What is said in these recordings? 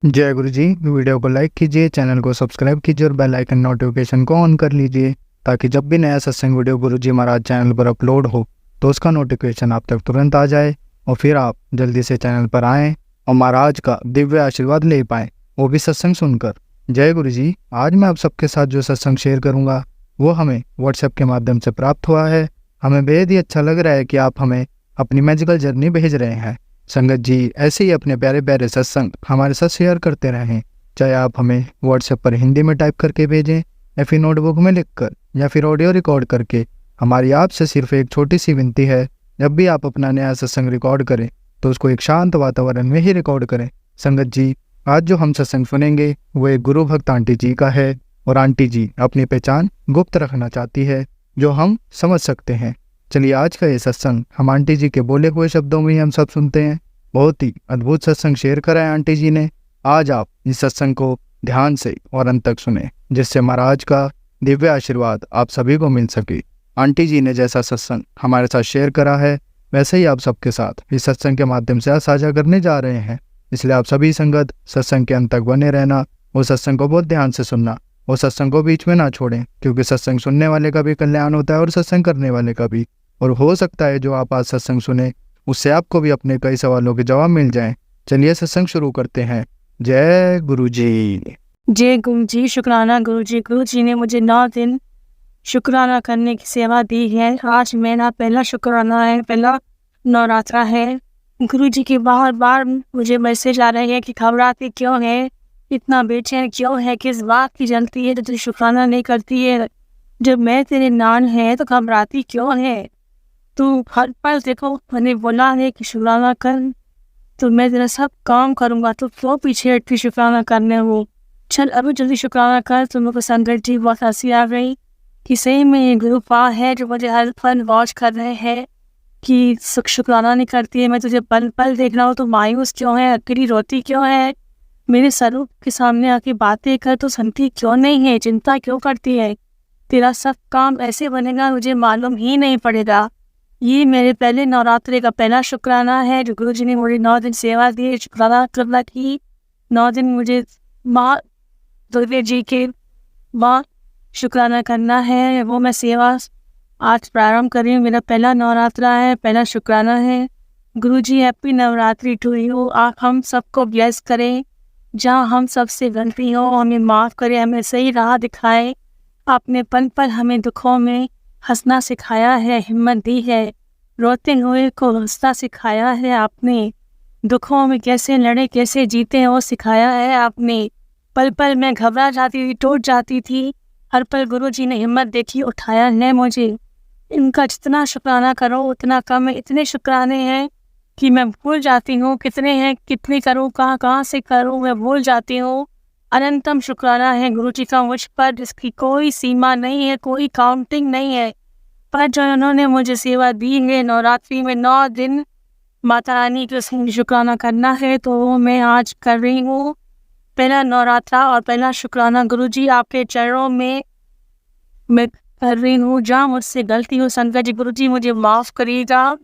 जय गुरु जी। वीडियो को लाइक कीजिए, चैनल को सब्सक्राइब कीजिए और बेल आइकन नोटिफिकेशन को ऑन कर लीजिए ताकि जब भी नया सत्संग वीडियो गुरु जी महाराज चैनल पर अपलोड हो तो उसका नोटिफिकेशन आप तक तुरंत आ जाए और फिर आप जल्दी से चैनल पर आएँ और महाराज का दिव्य आशीर्वाद ले पाएँ, वो भी सत्संग सुनकर। जय गुरु जी। आज मैं आप सबके साथ जो सत्संग शेयर करूँगा वो हमें व्हाट्सएप के माध्यम से प्राप्त हुआ है। हमें बेहद ही अच्छा लग रहा है कि आप हमें अपनी मैजिकल जर्नी भेज रहे हैं। संगत जी ऐसे ही अपने प्यारे प्यारे सत्संग हमारे साथ शेयर करते रहें, चाहे आप हमें व्हाट्सएप पर हिंदी में टाइप करके भेजें या फिर नोटबुक में लिखकर या फिर ऑडियो रिकॉर्ड करके। हमारी आपसे सिर्फ एक छोटी सी विनती है, जब भी आप अपना नया सत्संग रिकॉर्ड करें तो उसको एक शांत वातावरण में ही रिकॉर्ड करें। संगत जी आज जो हम सत्संग सुनेंगे वो एक गुरु भक्त आंटी जी का है और आंटी जी अपनी पहचान गुप्त रखना चाहती है, जो हम समझ सकते हैं। चलिए आज का ये सत्संग हम आंटी जी के बोले हुए शब्दों में ही हम सब सुनते हैं। बहुत ही अद्भुत सत्संग शेयर करा है आंटी जी ने। आज आप इस सत्संग को ध्यान से और अंत तक सुने, जिससे महाराज का दिव्य आशीर्वाद आप सभी को मिल सके। आंटी जी ने जैसा सत्संग हमारे साथ शेयर करा है वैसे ही आप सबके साथ इस सत्संग के माध्यम से साझा करने जा रहे हैं। इसलिए आप सभी संगत सत्संग के अंत तक बने रहना, वो सत्संग को बहुत ध्यान से सुनना, वो सत्संग को बीच में ना छोड़ें, क्योंकि सत्संग सुनने वाले का भी कल्याण होता है और सत्संग करने वाले का भी। और हो सकता है जो आप आज सत्संग सुने उससे आपको भी अपने कई सवालों के जवाब मिल जाएं। चलिए सत्संग शुरू करते हैं। जय गुरु जी। जय गुरु जी। शुक्राना गुरु जी ने मुझे 9 दिन शुक्राना करने की सेवा दी है। आज मेरा पहला शुक्राना है, पहला नवरात्रा है। गुरु जी के बार बार मुझे मैसेज आ रहे हैं कि घबराती क्यों है, इतना बेचैन क्यों है, किस बात की जलती है, तो तू शुक्राना नहीं करती है। जब मैं तेरे नान है तो घबराती क्यों है। तू हर पल देखो मैंने बोला है कि शुक्राना कर, तो मैं तेरा सब काम करूँगा, तो क्यों पीछे हटती शुक्राना करने वो। चल अभी जल्दी शुक्राना कर। तो मेरे को संगत जी बहुत हंसी आ गई कि सही में ये गुरु पा है जो मुझे हर पल वॉच कर रहे हैं कि शुक्राना नहीं करती है। मैं तुझे पल पल देख रहा हूँ तो मायूस क्यों है, अकेली रोती क्यों है, मेरे स्वरूप के सामने आके बातें कर तो सुनती क्यों नहीं है, चिंता क्यों करती है। तेरा सब काम ऐसे बनेगा मुझे मालूम ही नहीं पड़ेगा। ये मेरे पहले नवरात्रि का पहला शुक्राना है जो गुरु जी ने मुझे 9 दिन सेवा दी। शुक्राना करना की 9 दिन मुझे माँ दुर्गे जी के माँ शुक्राना करना है, वो मैं सेवा आज प्रारंभ कर रही हूँ। मेरा पहला नवरात्रा है, पहला शुक्राना है। गुरु जी हैप्पी नवरात्रि टू यू। आप हम सबको ब्लेस करें, जहाँ हम सबसे गलती हो हमें माफ़ करें, हमें सही राह दिखाए। आपने पल पल हमें दुखों में हंसना सिखाया है, हिम्मत दी है, रोते हुए को हंसना सिखाया है आपने। दुखों में कैसे लड़े कैसे जीते वो सिखाया है आपने। पल पल मैं घबरा जाती थी, टूट जाती थी, हर पल गुरु जी ने हिम्मत देखी, उठाया है मुझे। इनका जितना शुक्राना करो उतना कम है। इतने शुक्राने हैं कि मैं भूल जाती हूँ कितने हैं, कितने करूँ, कहाँ से करूँ, मैं भूल जाती हूँ। अनंतम शुक्राना है गुरु जी का मुझ पर, जिसकी कोई सीमा नहीं है, कोई काउंटिंग नहीं है। पर जो उन्होंने मुझे सेवा दी है नवरात्रि में 9 दिन माता रानी के शुक्राना करना है, तो वो मैं आज कर रही हूँ। पहला नवरात्रा और पहला शुक्राना गुरु जी आपके चरणों में मैं कर रही हूँ। जहाँ मुझसे गलती हो संगत जी गुरु जी मुझे माफ़ करिएगा।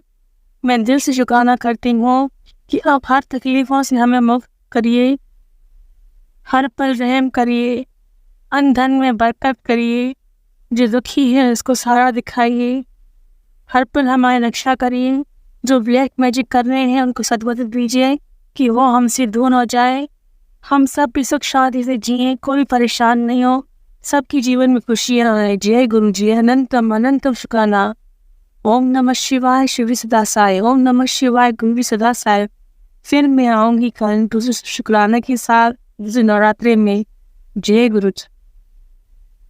मैं दिल से शुक्राना करती हूँ कि आप हर तकलीफ़ों से हमें मुक्त करिए, हर पल रहम करिए, अन्न धन में बरकत करिए, जो दुखी है उसको सहारा दिखाइए, हर पल हमारी रक्षा करिए। जो ब्लैक मैजिक कर रहे हैं उनको सद्बुद्धि दीजिए कि वो हमसे दूर हो जाए, हम सब भी सुख शांति से जिए, कोई परेशान नहीं हो, सबकी जीवन में खुशियाँ आए। जय गुरु जी। अनंतम अनंतम शुक्राना। ओम नमः शिवाय शिव सदा साय, ओम नमः शिवाय गुरु सदा साय। फिर मैं आऊँगी कल दूसरे शुक्राना के साथ दूसरे नवरात्रि में। जय गुरु जी।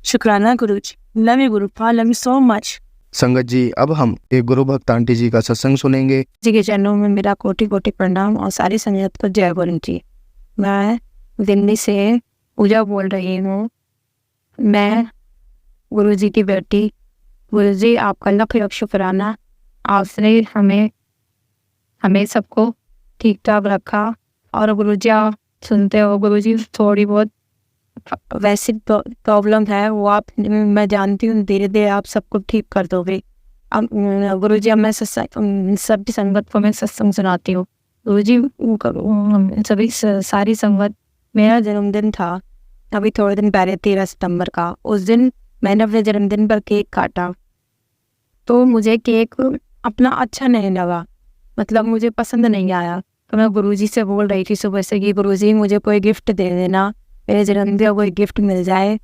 शुक्राना गुरु जी। लव यू गुरु पा, लव यू सो मच। संगत जी अब हम एक गुरु भक्त आंटी जी का सत्संग सुनेंगे। जी के चरणों में मेरा कोटि कोटि प्रणाम और सारी संगत को जय गुरु जी। मैं दिल्ली से पूजा बोल रही हूँ। मैं गुरु जी की बेटी। गुरु जी आपका लख लख शुक्राना, आपने हमें सबको ठीक ठाक रखा। और गुरु जी आप सुनते हो, गुरु जी थोड़ी बहुत वैसी प्रॉब्लम है वो आप, मैं जानती हूँ धीरे धीरे आप सबको ठीक कर दोगे। अब गुरु जी अब मैं सभी संगत को मैं सत्संग सुनाती हूँ। गुरु जी सभी सारी संगत मेरा जन्मदिन था अभी थोड़े दिन पहले 13 सितंबर का। उस दिन मैंने अपने जन्मदिन पर केक काटा, तो मुझे केक अपना अच्छा नहीं लगा, मतलब मुझे पसंद नहीं आया। तो मैं गुरुजी से बोल रही थी सुबह से कि गुरुजी मुझे कोई गिफ्ट दे देना, मेरे जन्मदिन को कोई गिफ्ट मिल जाए।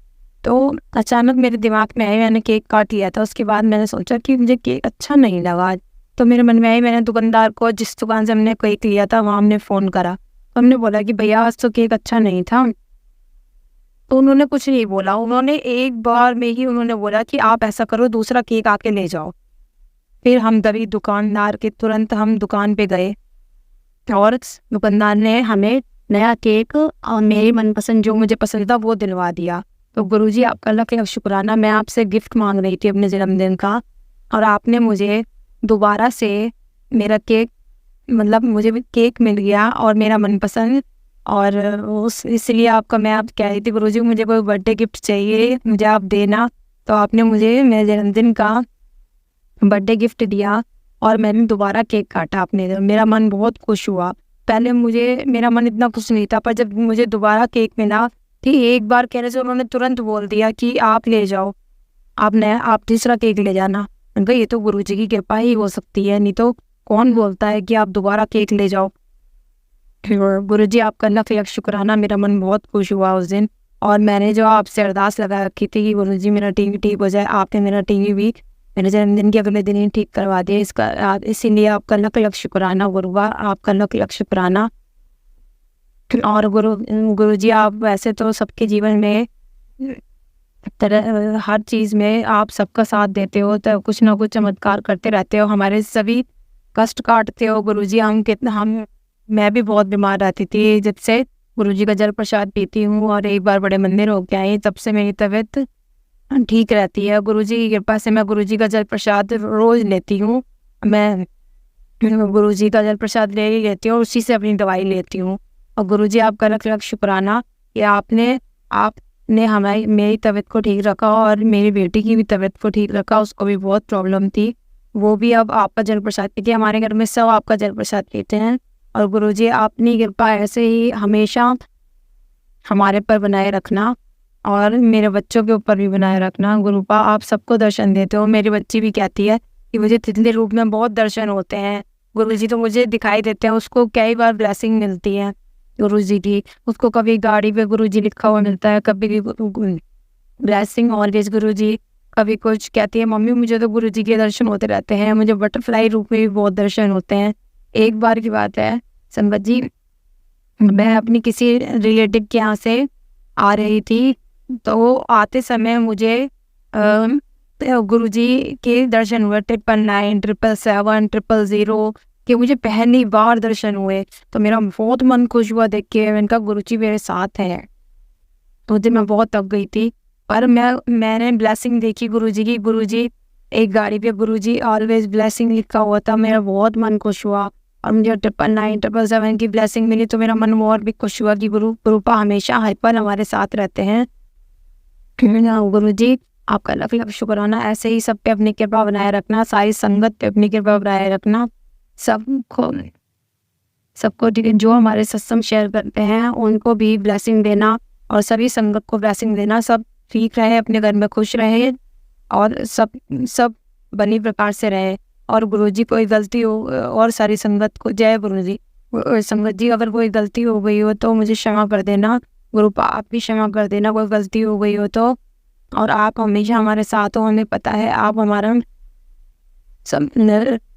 तो अचानक मेरे दिमाग में आई, मैंने केक काट लिया था। उसके बाद मैंने सोचा कि मुझे केक अच्छा नहीं लगा, तो मेरे मन में आई, मैंने दुकानदार को, जिस दुकान से हमने केक लिया था वहाँ हमने फ़ोन करा। तो हमने बोला कि भैया आज तो केक अच्छा नहीं था। तो उन्होंने कुछ नहीं बोला, उन्होंने एक बार में ही उन्होंने बोला कि आप ऐसा करो दूसरा केक आके ले जाओ। फिर हम तभी दुकानदार के तुरंत हम दुकान पे गए और दुकानदार ने हमें नया केक और मेरी मनपसंद जो मुझे पसंद था वो दिलवा दिया। तो गुरुजी आपका लाख लाख शुक्राना। मैं आपसे गिफ्ट मांग रही थी अपने जन्मदिन का, और आपने मुझे दोबारा से मेरा केक, मतलब मुझे भी केक मिल गया और मेरा मनपसंद। और उस इसलिए आपका मैं आप कह रही थी गुरुजी मुझे कोई बर्थडे गिफ्ट चाहिए, मुझे आप देना। तो आपने मुझे मेरे जन्मदिन का बर्थडे गिफ्ट दिया और मैंने दोबारा केक काटा अपने। मेरा मन बहुत खुश हुआ। पहले मुझे मेरा मन इतना खुश नहीं था, पर जब मुझे दोबारा केक मिला कि एक बार कहने से उन्होंने तुरंत बोल दिया कि आप ले जाओ, आप तीसरा केक ले जाना। मैंने कहा ये तो गुरुजी की कृपा ही हो सकती है, नहीं तो कौन बोलता है कि आप दोबारा केक ले जाओ। गुरुजी आपका लाख लाख शुक्राना। मेरा मन बहुत खुश हुआ उस दिन, और मैंने जो आपसे अरदास लगा रखी थी कि गुरुजी मेरा टीवी ठीक हो जाए, आपने मेरा टीवी भी मेरे जन्मदिन के अगले दिन ही ठीक करवा दिया। इसीलिए आपका लाख लाख शुक्राना गुरुवा, आपका लाख लाख शुक्राना। और गुरुजी आप वैसे तो सबके जीवन में हर चीज़ में आप सबका साथ देते हो, तो कुछ ना कुछ चमत्कार करते रहते हो, हमारे सभी कष्ट काटते हो गुरुजी। मैं भी बहुत बीमार रहती थी, जब से गुरुजी का जल प्रसाद पीती हूँ और एक बार बड़े मंदिर होके आई, तब से मेरी तबीयत ठीक रहती है। गुरुजी की कृपा से मैं गुरुजी का जल प्रसाद रोज़ लेती हूँ। मैं गुरुजी का जल प्रसाद ले ही लेती हूँ और उसी से अपनी दवाई लेती हूँ। और गुरुजी आपका लाख लाख शुक्राना कि आपने हमारी मेरी तबीयत को ठीक रखा और मेरी बेटी की भी तबीयत को ठीक रखा। उसको भी बहुत प्रॉब्लम थी, वो भी अब आपका जल प्रसाद पीती है। हमारे घर में सब आपका जल प्रसाद पीते हैं। और गुरुजी अपनी कृपा ऐसे ही हमेशा हमारे पर बनाए रखना और मेरे बच्चों के ऊपर भी बनाए रखना। गुरुपा आप सबको दर्शन देते हो। मेरी बच्ची भी कहती है कि मुझे तितली रूप में बहुत दर्शन होते हैं गुरुजी, तो मुझे दिखाई देते हैं। उसको कई बार ब्लेसिंग मिलती है गुरुजी की, उसको कभी गाड़ी पे गुरुजी लिखा हुआ मिलता है, कभी ब्लेसिंग ऑलवेज गुरुजी, कभी कुछ कहती है मम्मी मुझे तो गुरुजी के दर्शन होते रहते हैं। मुझे बटरफ्लाई रूप में भी बहुत दर्शन होते हैं। एक बार की बात है संगत जी, मैं अपनी किसी रिलेटिव के यहाँ से आ रही थी, तो आते समय मुझे गुरुजी के दर्शन हुए 999, 777, 000 के मुझे पहली बार दर्शन हुए। तो मेरा बहुत मन खुश हुआ देख के। मैंने कहा गुरुजी मेरे साथ हैं। तो दिन मैं बहुत थक गई थी, पर मैंने ब्लेसिंग देखी गुरुजी की। गुरुजी एक गाड़ी पे गुरुजी ऑलवेज ब्लेसिंग लिखा हुआ था। मेरा बहुत मन खुश हुआ और मुझे 999, 777 की ब्लेसिंग मिली, तो मेरा मन और भी खुश हुआ कि गुरुपा हमेशा हाइपर हमारे साथ रहते हैं। गुरुजी आपका लाख लाख शुक्राना। ऐसे ही सब पे अपनी कृपा बनाए रखना, सारी संगत पे अपनी कृपा बनाए रखना। सबको जो हमारे सत्संग शेयर करते हैं उनको भी ब्लेसिंग देना और सभी संगत को ब्लेसिंग देना। सब ठीक रहे, अपने घर में खुश रहे और सब बनी प्रकार से रहे। और गुरुजी कोई गलती हो, और सारी संगत को जय गुरुजी। संगत जी अगर कोई गलती हो गई हो तो मुझे क्षमा कर देना। गुरुपा आप भी क्षमा कर देना कोई गलती हो गई हो तो। और आप हमेशा हमारे साथ हो, हमें पता है आप हमारा सब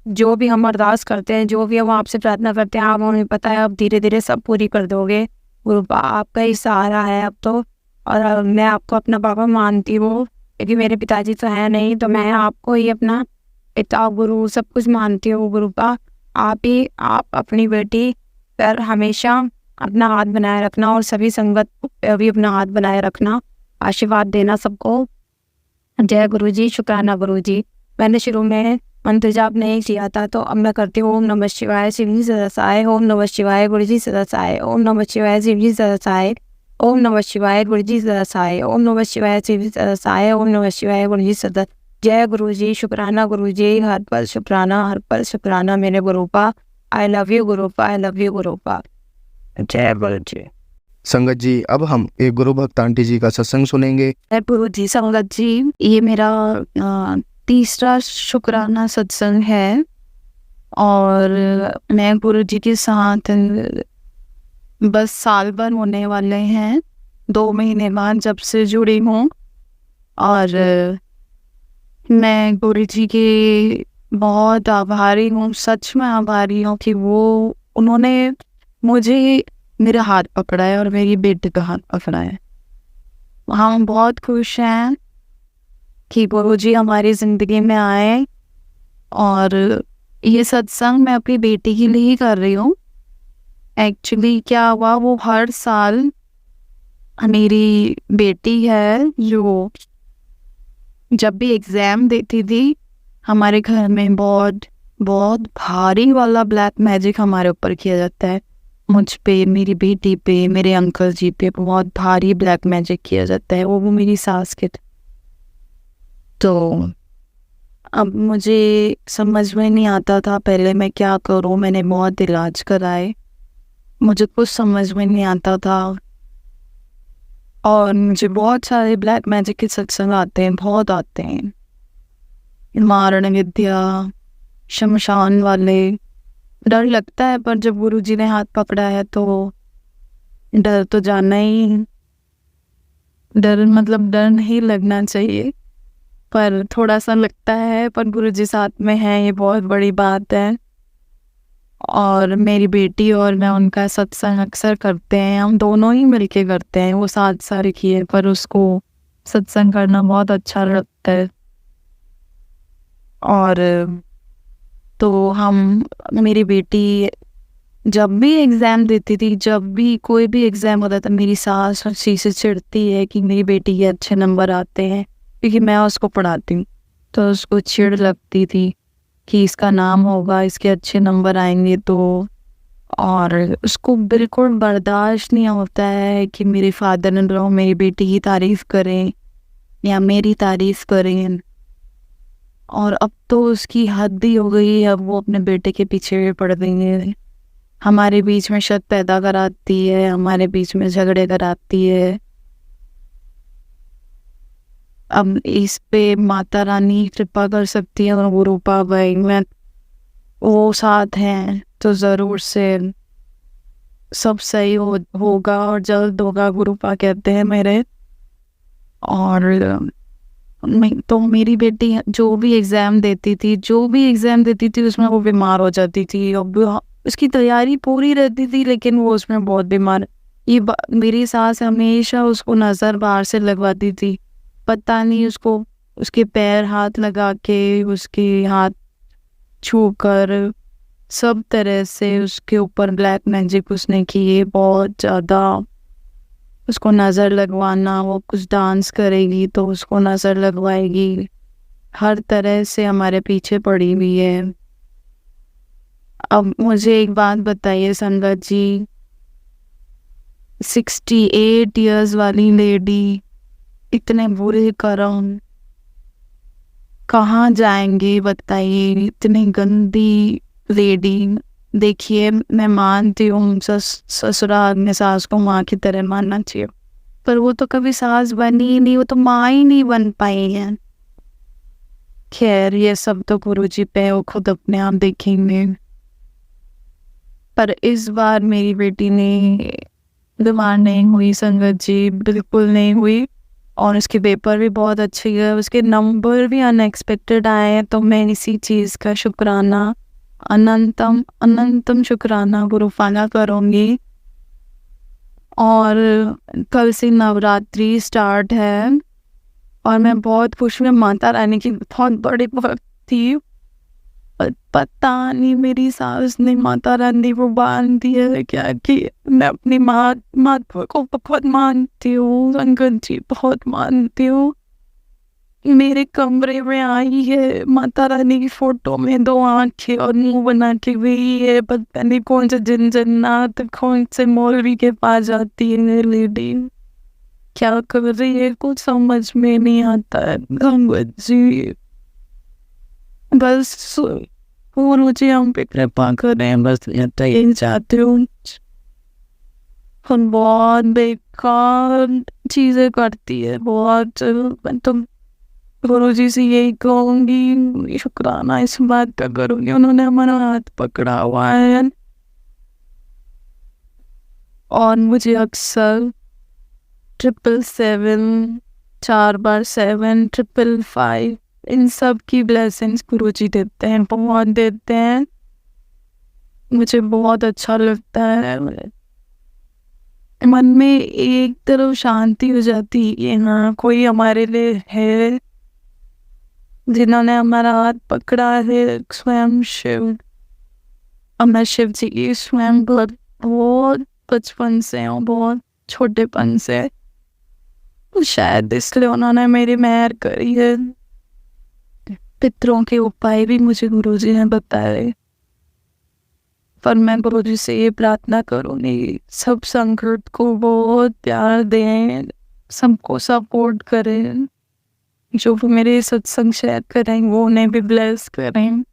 जो भी हम अरदास करते हैं, जो भी हम आपसे प्रार्थना करते हैं, आप हमें पता है आप धीरे धीरे सब पूरी कर दोगे। गुरुपा आपका ही सहारा है अब तो। और मैं आपको अपना पापा मानती हूँ, क्योंकि मेरे पिताजी तो है नहीं, तो मैं आपको ही अपना पिता गुरु सब कुछ मानती हूँ। गुरुपा आप अपनी बेटी पर हमेशा अपना हाथ बनाए रखना और सभी संगत पर भी अपना हाथ बनाए रखना, आशीर्वाद देना सबको। जय गुरुजी, शुक्राना गुरुजी। मैंने शुरू में मंत्र जाप नहीं किया था, तो अब मैं करती हूँ ओम नमः शिवाय शिवजी सदासाय, ओम नमः शिवाय गुरुजी सदासाय, ओम नमः शिवाय शिवजी सदासाय, ओम नमः शिवाय गुरुजी सदासाय, ओम नमः शिवाय शिवजी सदासाय, ओम नमः शिवाय गुरुजी सदा। जय गुरुजी, शुक्राना गुरुजी, हर पल शुक्राना, हर पल शुक्राना मेरे गुरुपा। आई लव यू गुरुपा, आई लव यू गुरुपा। जय गुरुजी। संगत जी, अब हम एक गुरु भक्त आंटी जी का सत्संग सुनेंगे। गुरु जी, संगत जी, ये मेरा तीसरा शुक्राना सत्संग है और मैं गुरु जी के साथ बस साल भर होने वाले हैं, 2 महीने बाद जब से जुड़ी हूँ। और मैं गुरु जी के बहुत आभारी हूँ, सच में आभारी हूँ कि उन्होंने मुझे मेरा हाथ पकड़ा है और मेरी बेटी का हाथ पकड़ा है। हम बहुत खुश हैं कि गुरु जी हमारी ज़िंदगी में आए और ये सत्संग मैं अपनी बेटी के लिए ही कर रही हूँ। एक्चुअली क्या हुआ, वो हर साल मेरी बेटी है जो जब भी एग्ज़ाम देती थी, हमारे घर में बहुत बहुत भारी वाला ब्लैक मैजिक हमारे ऊपर किया जाता है। मुझ पे, मेरी बेटी पे, मेरे अंकल जी पे बहुत भारी ब्लैक मैजिक किया जाता है। वो मेरी सास के थे। तो अब मुझे समझ में नहीं आता था पहले मैं क्या करूं। मैंने बहुत इलाज कराए, मुझे कुछ समझ में नहीं आता था। और मुझे बहुत सारे ब्लैक मैजिक के सत्संग आते हैं, बहुत आते हैं, मारण विद्या, शमशान वाले। डर लगता है, पर जब गुरु जी ने हाथ पकड़ा है तो डर तो जाना ही। डर मतलब डर नहीं लगना चाहिए, पर थोड़ा सा लगता है। पर गुरु जी साथ में हैं, ये बहुत बड़ी बात है। और मेरी बेटी और मैं उनका सत्संग अक्सर करते हैं, हम दोनों ही मिलके करते हैं। वो 7 साल की है, पर उसको सत्संग करना बहुत अच्छा लगता है। और तो मेरी बेटी जब भी एग्ज़ाम देती थी, जब भी कोई भी एग्ज़ाम होता था, मेरी सास हंसी से चिढ़ती है कि मेरी बेटी के अच्छे नंबर आते हैं, क्योंकि मैं उसको पढ़ाती हूँ। तो उसको चिढ़ लगती थी कि इसका नाम होगा, इसके अच्छे नंबर आएंगे तो। और उसको बिल्कुल बर्दाश्त नहीं होता है कि मेरे फादर इन लॉ मेरी बेटी की तारीफ़ करें या मेरी तारीफ़ करें। और अब तो उसकी हद ही हो गई है, अब वो अपने बेटे के पीछे पड़ गई है। हमारे बीच में शक पैदा कराती है, हमारे बीच में झगड़े कराती है। अब इस पे माता रानी कृपा कर सकती है और वो रूपा भाई मैं वो साथ हैं तो ज़रूर से सब सही होगा और जल्द होगा, गुरुपा कहते हैं मेरे। और तो मेरी बेटी जो भी एग्ज़ाम देती थी उसमें वो बीमार हो जाती थी। अब उसकी तैयारी पूरी रहती थी, लेकिन वो उसमें बहुत बीमार। मेरी सास हमेशा उसको नज़र बाहर से लगवाती थी। पता नहीं उसको, उसके पैर हाथ लगा के, उसके हाथ छू कर, सब तरह से उसके ऊपर ब्लैक मैजिक उसने किए बहुत ज़्यादा। उसको नज़र लगवाना, वो कुछ डांस करेगी तो उसको नज़र लगवाएगी, हर तरह से हमारे पीछे पड़ी हुई है। अब मुझे एक बात बताइए संगत जी, 68 इयर्स वाली लेडी, इतने बुरे कर्म कहाँ जाएंगे बताइए। इतनी गंदी लेडी। देखिए, मैं मानती हूँ ससुराल में सास को माँ की तरह मानना चाहिए, पर वो तो कभी सास बनी ही नहीं, वो तो माँ ही नहीं बन पाई है। खैर, ये सब तो गुरु जी पे वो खुद अपने आप देखेंगे। पर इस बार मेरी बेटी ने बीमार नहीं हुई संगत जी, बिल्कुल नहीं हुई। और उसके पेपर भी बहुत अच्छे गए, उसके नंबर भी अनएक्सपेक्टेड आए हैं। तो मैं इसी चीज़ का शुक्राना, अनंतम अनंतम शुक्राना गुरुफाना करूँगी। और कल से नवरात्रि स्टार्ट है और मैं बहुत खुश हूँ। माता रानी की बहुत बड़ी भक्त थी, पता नहीं मेरी सास ने माता रानी को बांध दिया है क्या, कि मैं अपनी माँ को बहुत मानती हूँ संगत जी, बहुत मानती हूँ। मेरे कमरे में आई है माता रानी की फोटो में 2 आंखें और मुंह बना के गई है। पता नहीं कौन से जन्नत, कौन से मौलवी के पास जाती है लेडी, क्या कर रही है कुछ समझ में नहीं आता है संगत जी। बस वो मुझे हम पे कृपा करें, बस यही चाहती हूँ। हम बहुत बेकार चीज़ें करती है, बहुत। मैं तो गुरुजी से यही कहूँगी, शुक्राना इस बात का करूँगी, उन्होंने हमारा हाथ पकड़ा हुआ है और मुझे अक्सर 777, 4 बार 7, 555 इन सब की ब्लेसिंग्स गुरुजी देते हैं, बहुत देते हैं। मुझे बहुत अच्छा लगता है, मन में एक तरफ शांति हो जाती है, हाँ कोई हमारे लिए है, जिन्होंने हमारा हाथ पकड़ा है, स्वयं शिव। अब मैं शिव जी की स्वयं बहुत बचपन से हूँ, बहुत छोटेपन से, शायद इसलिए उन्होंने मेरी मेहर करी है। पितरों के उपाय भी मुझे गुरुजी ने बताए, पर मैं गुरुजी से ये प्रार्थना करूँगी, सब संकट को बहुत प्यार दें, सबको सपोर्ट करें, जो भी मेरे सत्संग शेयर करें वो उन्हें भी ब्लेस करें,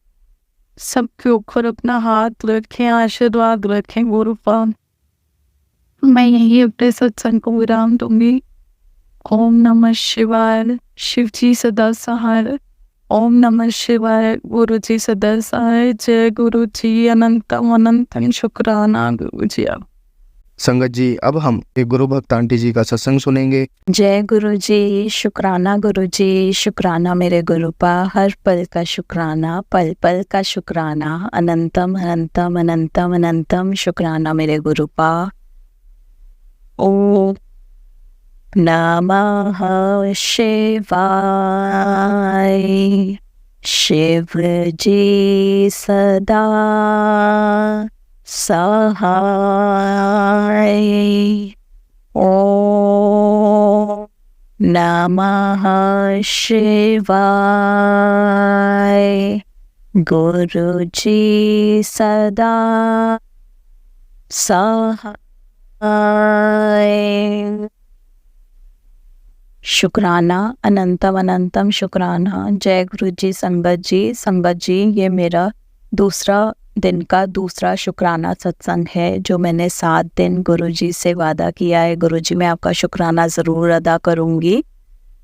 सबके ऊपर अपना हाथ रखें, आशीर्वाद रखें गुरुपा। मैं यही अपने सत्संग को विराम दूंगी। ओम नमः शिवाय, शिव जी सदा सहाय। ओम नमः शिवाय, गुरु जी सदा सहाय। जय गुरु जी, अनंतम अनंतम शुक्राना गुरु जी। संगत जी, अब हम एक गुरु भक्त आंटी जी का सत्संग सुनेंगे। जय गुरु जी, शुक्राना गुरु जी, शुक्राना मेरे गुरुपा, हर पल का शुक्राना, पल पल का शुक्राना, अनंतम अनंतम अनंतम अनंतम शुक्राना मेरे गुरुपा। ओम नमः शिवाय, शिव जी सदा सहाय। ओम नमः शिवाय, गुरु जी सदा सहाय। शुक्राना, अनंतम अनंतम शुक्राना। जय गुरु जी। संगत जी, ये मेरा दूसरा दिन का दूसरा शुक्राना सत्संग है, जो मैंने 7 दिन गुरुजी से वादा किया है, गुरुजी मैं आपका शुक्राना ज़रूर अदा करूँगी।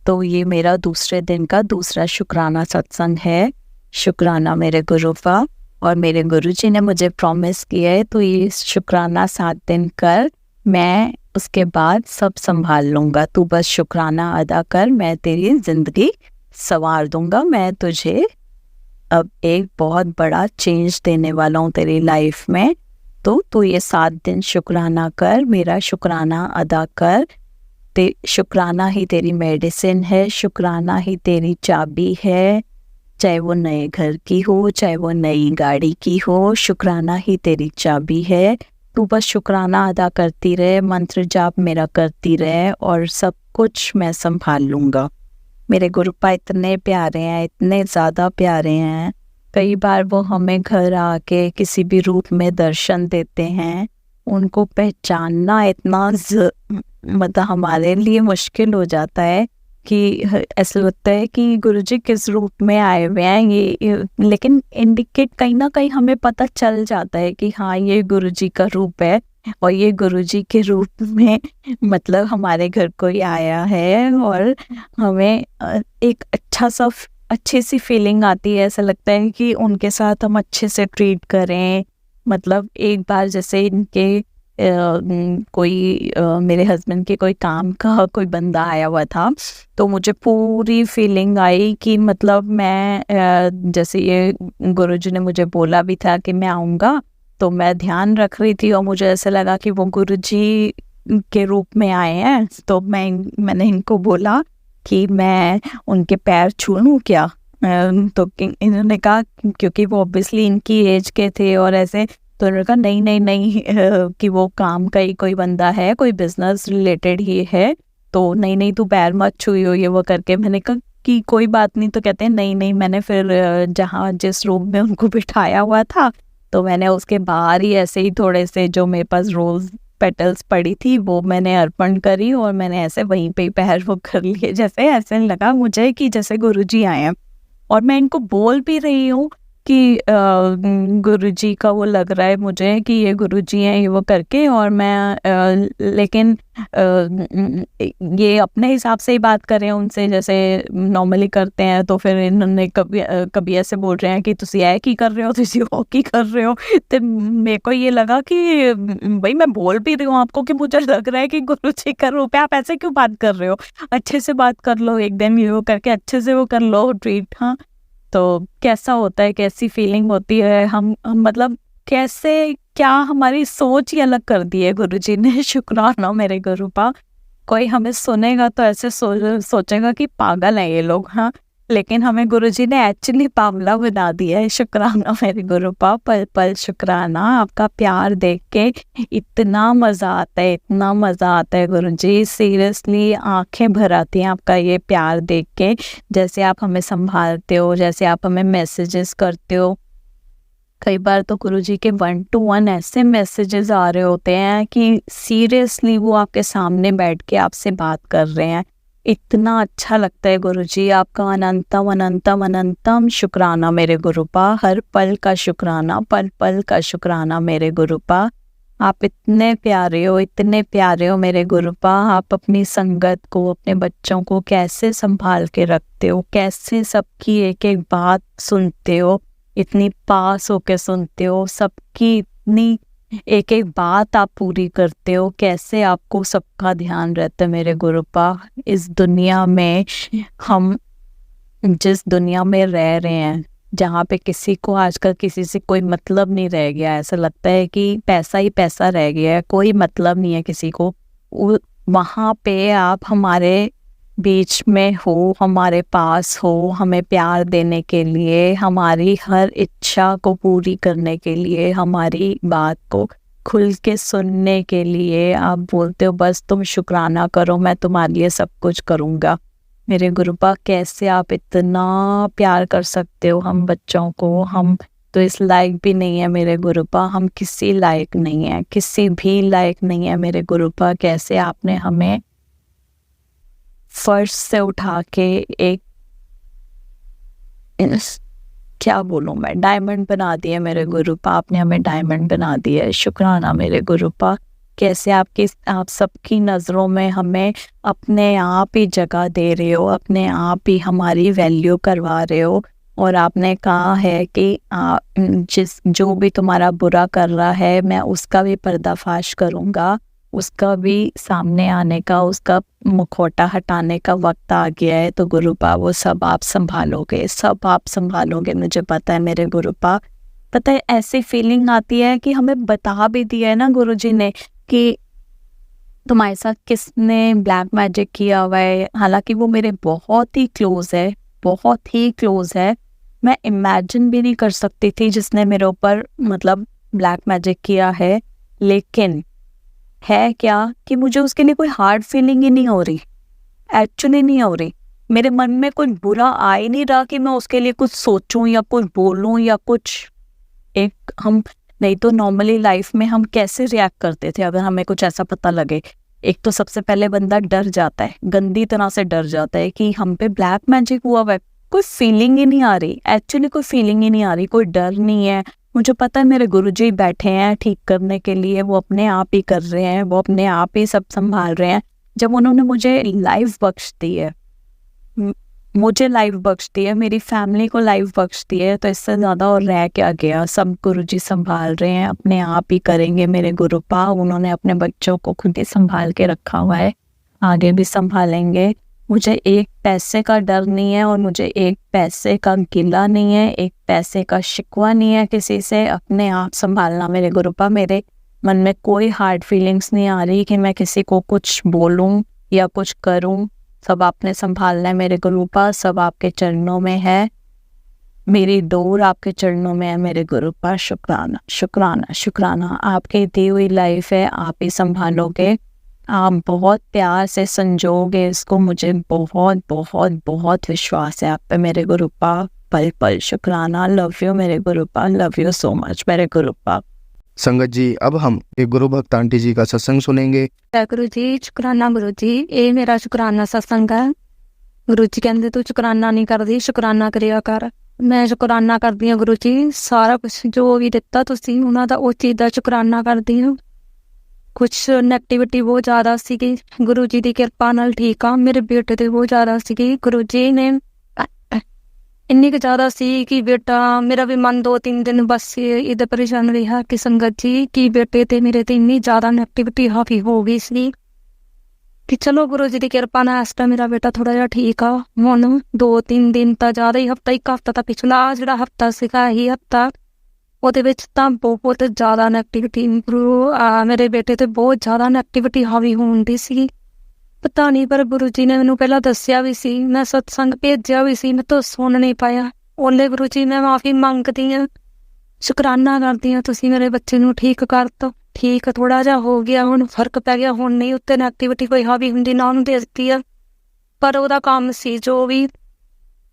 तो ये मेरा दूसरे दिन का दूसरा शुक्राना सत्संग है। शुक्राना मेरे गुरुपा, और मेरे गुरुजी ने मुझे प्रॉमिस किया है, तो ये शुक्राना 7 दिन कर, मैं उसके बाद सब संभाल लूँगा। तू बस शुक्राना अदा कर, मैं तेरी ज़िंदगी संवार दूँगा। मैं तुझे अब एक बहुत बड़ा चेंज देने वाला हूँ तेरी लाइफ में। तो तू ये 7 दिन शुक्राना कर, मेरा शुक्राना अदा कर। शुक्राना ही तेरी मेडिसिन है, शुक्राना ही तेरी चाबी है, चाहे वो नए घर की हो, चाहे वो नई गाड़ी की हो, शुक्राना ही तेरी चाबी है। तू बस शुक्राना अदा करती रहे, मंत्र जाप मेरा करती रहे, और सब कुछ मैं संभाल लूँगा। मेरे गुरुपा इतने प्यारे हैं, इतने ज़्यादा प्यारे हैं। कई बार वो हमें घर आके किसी भी रूप में दर्शन देते हैं, उनको पहचानना इतना मतलब हमारे लिए मुश्किल हो जाता है कि ऐसा लगता है कि गुरुजी किस रूप में आए हुए हैं ये, लेकिन इंडिकेट कहीं ना कहीं हमें पता चल जाता है कि हाँ ये गुरुजी का रूप है, और ये गुरुजी के रूप में मतलब हमारे घर कोई आया है, और हमें एक अच्छी सी फीलिंग आती है। ऐसा लगता है कि उनके साथ हम अच्छे से ट्रीट करें। मतलब एक बार जैसे इनके कोई मेरे हस्बैंड के कोई काम का कोई बंदा आया हुआ था, तो मुझे पूरी फीलिंग आई कि मतलब मैं जैसे ये गुरुजी ने मुझे बोला भी था कि मैं आऊँगा, तो मैं ध्यान रख रही थी और मुझे ऐसा लगा कि वो गुरुजी के रूप में आए हैं। तो मैंने इनको बोला कि मैं उनके पैर छू लूँ क्या? तो इन्होंने कहा, क्योंकि वो ऑब्वियसली इनकी एज के थे और ऐसे, तो उन्होंने कहा नहीं कि वो काम का ही कोई बंदा है, कोई बिजनेस रिलेटेड ही है, तो नहीं तू पैर मत छुई हो ये वो करके। मैंने कहा कि कोई बात नहीं। तो कहते हैं नहीं मैंने फिर जहाँ जिस रूम में उनको बिठाया हुआ था, तो मैंने उसके बाहर ही ऐसे ही थोड़े से जो मेरे पास रोज पेटल्स पड़ी थी वो मैंने अर्पण करी, और मैंने ऐसे वहीं पे ही पैर वो कर लिए। जैसे ऐसे लगा मुझे कि जैसे गुरुजी आए हैं, और मैं इनको बोल भी रही हूँ कि गुरुजी का वो लग रहा है मुझे कि ये गुरुजी हैं ये वो करके, और मैं लेकिन ये अपने हिसाब से ही बात कर रहे हैं उनसे जैसे नॉर्मली करते हैं। तो फिर इन्होंने कभी ऐसे बोल रहे हैं कि तुसी ऐ की कर रहे हो, तुसी वो की कर रहे हो। तो मेरे को ये लगा कि भाई मैं बोल भी रही हूँ आपको कि मुझे लग रहा है कि गुरुजी का रूप है, आप ऐसे क्यों बात कर रहे हो, अच्छे से बात कर लो, एकदम ये वो करके अच्छे से वो कर लो ट्रीट। हाँ, तो कैसा होता है, कैसी फीलिंग होती है, हम मतलब कैसे, क्या हमारी सोच ही अलग कर दी है गुरुजी ने। शुक्राना मेरे गुरुपा। कोई हमें सुनेगा तो ऐसे सोचेगा कि पागल है ये लोग। हाँ, लेकिन हमें गुरुजी ने एक्चुअली पागला बना दिया है। शुक्राना मेरे गुरुपा, पल पल शुक्राना। आपका प्यार देख के इतना मज़ा आता है, इतना मज़ा आता है गुरुजी, सीरियसली आंखें भर आती हैं आपका ये प्यार देख के। जैसे आप हमें संभालते हो, जैसे आप हमें मैसेजेस करते हो। कई बार तो गुरुजी के 1 to 1 ऐसे मैसेजेस आ रहे होते हैं कि सीरियसली वो आपके सामने बैठ के आपसे बात कर रहे हैं। इतना अच्छा लगता है गुरुजी। आपका अनंतम अनंतम अनंतम शुक्राना मेरे गुरुपा। हर पल का शुक्राना, पल पल का शुक्राना मेरे गुरुपा। आप इतने प्यारे हो, इतने प्यारे हो मेरे गुरुपा। आप अपनी संगत को, अपने बच्चों को कैसे संभाल के रखते हो, कैसे सबकी एक एक बात सुनते हो, इतनी पास होके सुनते हो, सबकी इतनी एक एक बात आप पूरी करते हो। कैसे आपको सबका ध्यान रहता है मेरे गुरुपा। इस दुनिया में, हम जिस दुनिया में रह रहे हैं, जहाँ पे किसी को आजकल किसी से कोई मतलब नहीं रह गया, ऐसा लगता है कि पैसा ही पैसा रह गया है, कोई मतलब नहीं है किसी को। वहाँ पे आप हमारे बीच में हो, हमारे पास हो, हमें प्यार देने के लिए, हमारी हर इच्छा को पूरी करने के लिए, हमारी बात को खुल के सुनने के लिए। आप बोलते हो बस तुम शुक्राना करो, मैं तुम्हारे लिए सब कुछ करूँगा। मेरे गुरुपा, कैसे आप इतना प्यार कर सकते हो हम बच्चों को। हम तो इस लायक भी नहीं है मेरे गुरुपा, हम किसी लायक नहीं है, किसी भी लायक नहीं है मेरे गुरुपा। कैसे आपने हमें फर्श से उठा के एक क्या बोलूं मैं, डायमंड बना दिया मेरे गुरुपा। आपने हमें डायमंड बना दिया है। शुक्राना मेरे गुरुपा। कैसे आप सबकी नज़रों में हमें अपने आप ही जगह दे रहे हो, अपने आप ही हमारी वैल्यू करवा रहे हो। और आपने कहा है कि जो भी तुम्हारा बुरा कर रहा है, मैं उसका भी पर्दाफाश करूँगा, उसका भी सामने आने का, उसका मुखौटा हटाने का वक्त आ गया है। तो गुरुपा, वो सब आप संभालोगे, सब आप संभालोगे, मुझे पता है मेरे गुरुपा। पता है, ऐसी फीलिंग आती है कि हमें बता भी दिया है ना गुरुजी ने कि तुम्हारे साथ किसने ब्लैक मैजिक किया हुआ है। हालांकि वो मेरे बहुत ही क्लोज है, बहुत ही क्लोज है। मैं इमेजिन भी नहीं कर सकती थी जिसने मेरे ऊपर मतलब ब्लैक मैजिक किया है। लेकिन है क्या कि मुझे उसके लिए कोई हार्ड फीलिंग ही नहीं हो रही, एक्चुअली नहीं हो रही। मेरे मन में कुछ बुरा आ ही नहीं रहा कि मैं उसके लिए कुछ सोचूं या कुछ बोलूं या कुछ। एक हम नहीं तो नॉर्मली लाइफ में हम कैसे रिएक्ट करते थे अगर हमें कुछ ऐसा पता लगे। एक तो सबसे पहले बंदा डर जाता है, गंदी तरह से डर जाता है कि हम पे ब्लैक मैजिक हुआ है। कोई फीलिंग ही नहीं आ रही, एक्चुअली कोई फीलिंग ही नहीं आ रही, कोई डर नहीं है। मुझे पता है मेरे गुरुजी बैठे हैं ठीक करने के लिए, वो अपने आप ही कर रहे हैं, वो अपने आप ही सब संभाल रहे हैं। जब उन्होंने मुझे लाइफ बख्श दी है, मुझे लाइफ बख्श दी है, मेरी फैमिली को लाइफ बख्श दी है, तो इससे ज़्यादा और रह क्या गया। सब गुरुजी संभाल रहे हैं, अपने आप ही करेंगे मेरे गुरुपा। उन्होंने अपने बच्चों को खुद ही संभाल के रखा हुआ है, आगे भी संभालेंगे। मुझे एक पैसे का डर नहीं है और मुझे एक पैसे का गिला नहीं है, एक पैसे का शिकवा नहीं है किसी से। अपने आप संभालना मेरे गुरुपा। मेरे मन में कोई हार्ड फीलिंग्स नहीं आ रही कि मैं किसी को कुछ बोलूं या कुछ करूं। सब आपने संभालना है मेरे गुरुपा, सब आपके चरणों में है। मेरी डोर आपके चरणों में है मेरे गुरुपा। शुक्राना शुक्राना शुक्राना। आपकी दी हुई लाइफ है, आप ही संभालोगे, आप बहुत प्यार से संजोगे इसको। मुझे बहुत बहुत बहुत विश्वास है आप पे मेरे गुरुपा। पल पल शुक्राना। लव यू मेरे गुरुपा, लव यू सो मच मेरे गुरुपा। संगत जी, अब हम एक गुरु भक्त आंटी जी का सत्संग सुनेंगे। गुरु जी शुक्राना। गुरु जी ये मेरा शुक्राना सत्संग है। गुरु जी कहते तू शुक्राना नहीं करती, शुक्राना करिया कर। ਮੈਂ ਸ਼ੁਕਰਾਨਾ ਕਰਦੀ ਹਾਂ ਗੁਰੂ ਜੀ, ਸਾਰਾ ਕੁਛ ਜੋ ਵੀ ਦਿੱਤਾ ਤੁਸੀਂ ਉਹਨਾਂ ਦਾ, ਉਸ ਚੀਜ਼ ਦਾ ਸ਼ੁਕਰਾਨਾ ਕਰਦੀ ਹਾਂ। ਕੁਛ ਨੈਗੇਟਿਵਿਟੀ ਬਹੁਤ ਜ਼ਿਆਦਾ ਸੀਗੀ, ਗੁਰੂ ਜੀ ਦੀ ਕਿਰਪਾ ਨਾਲ ਠੀਕ ਆ। ਮੇਰੇ ਬੇਟੇ ਤੇ ਬਹੁਤ ਜ਼ਿਆਦਾ ਸੀਗੀ, ਗੁਰੂ ਜੀ ਨੇ ਇੰਨੀ ਕੁ ਜ਼ਿਆਦਾ ਸੀ ਕਿ ਬੇਟਾ ਮੇਰਾ ਵੀ ਮਨ 2-3 ਦਿਨ ਬਸ ਇਹਦਾ ਪਰੇਸ਼ਾਨ ਰਿਹਾ ਕਿ ਸੰਗਤ ਜੀ ਕਿ ਬੇਟੇ ਤੇ ਮੇਰੇ ਤੇ ਇੰਨੀ ਜ਼ਿਆਦਾ ਨੈਗੇਟਿਵਿਟੀ ਹਾਵੀ ਹੋ ਗਈ ਸੀ ਕਿ ਚਲੋ ਗੁਰੂ ਜੀ ਦੀ ਕਿਰਪਾ ਨਾਲ ਇਸ ਟਾਈਮ ਮੇਰਾ ਬੇਟਾ ਥੋੜਾ ਜਿਹਾ ਠੀਕ ਆ। ਹੁਣ 2-3 ਦਿਨ ਤਾਂ ਜ਼ਿਆਦਾ ਹੀ, ਇੱਕ ਹਫ਼ਤਾ ਤਾਂ ਪਿਛਲਾ ਜਿਹੜਾ ਹਫ਼ਤਾ ਸੀਗਾ ਇਹੀ ਹਫ਼ਤਾ, ਉਹਦੇ ਵਿੱਚ ਤਾਂ ਬਹੁਤ ਜ਼ਿਆਦਾ ਨੈਗੇਟਿਵਿਟੀ ਮੇਰੇ ਬੇਟੇ ਤੇ ਬਹੁਤ ਜ਼ਿਆਦਾ ਨੈਗੇਟਿਵਿਟੀ ਹਾਵੀ ਹੋਣ ਦੀ ਸੀ। ਪਤਾ ਨਹੀਂ, ਪਰ ਗੁਰੂ ਜੀ ਨੇ ਮੈਨੂੰ ਪਹਿਲਾਂ ਦੱਸਿਆ ਵੀ ਸੀ, ਮੈਂ ਸਤਸੰਗ ਭੇਜਿਆ ਵੀ ਸੀ, ਮੈਂ ਤਾਂ ਸੁਣ ਨਹੀਂ ਪਾਇਆ। ਓਲੇ ਗੁਰੂ ਜੀ ਮੈਂ ਮਾਫੀ ਮੰਗਦੀ ਹਾਂ, ਸ਼ੁਕਰਾਨਾ ਕਰਦੀ ਹਾਂ ਤੁਸੀਂ ਮੇਰੇ ਬੱਚੇ ਨੂੰ ਠੀਕ ਕਰ ਤਾ। ਠੀਕ ਥੋੜਾ ਜਿਹਾ ਹੋ ਗਿਆ, ਹੁਣ ਫਰਕ ਪੈ ਗਿਆ, ਹੁਣ ਨਹੀਂ ਉੱਤੇ ਨੈਗੇਟਿਵਿਟੀ ਕੋਈ ਹਾਵੀ ਹੁੰਦੀ ਨਾ ਉਹਨੂੰ ਦੇ ਦਿੱਤੀ ਆ। ਪਰ ਉਹਦਾ ਕੰਮ ਸੀ ਜੋ ਵੀ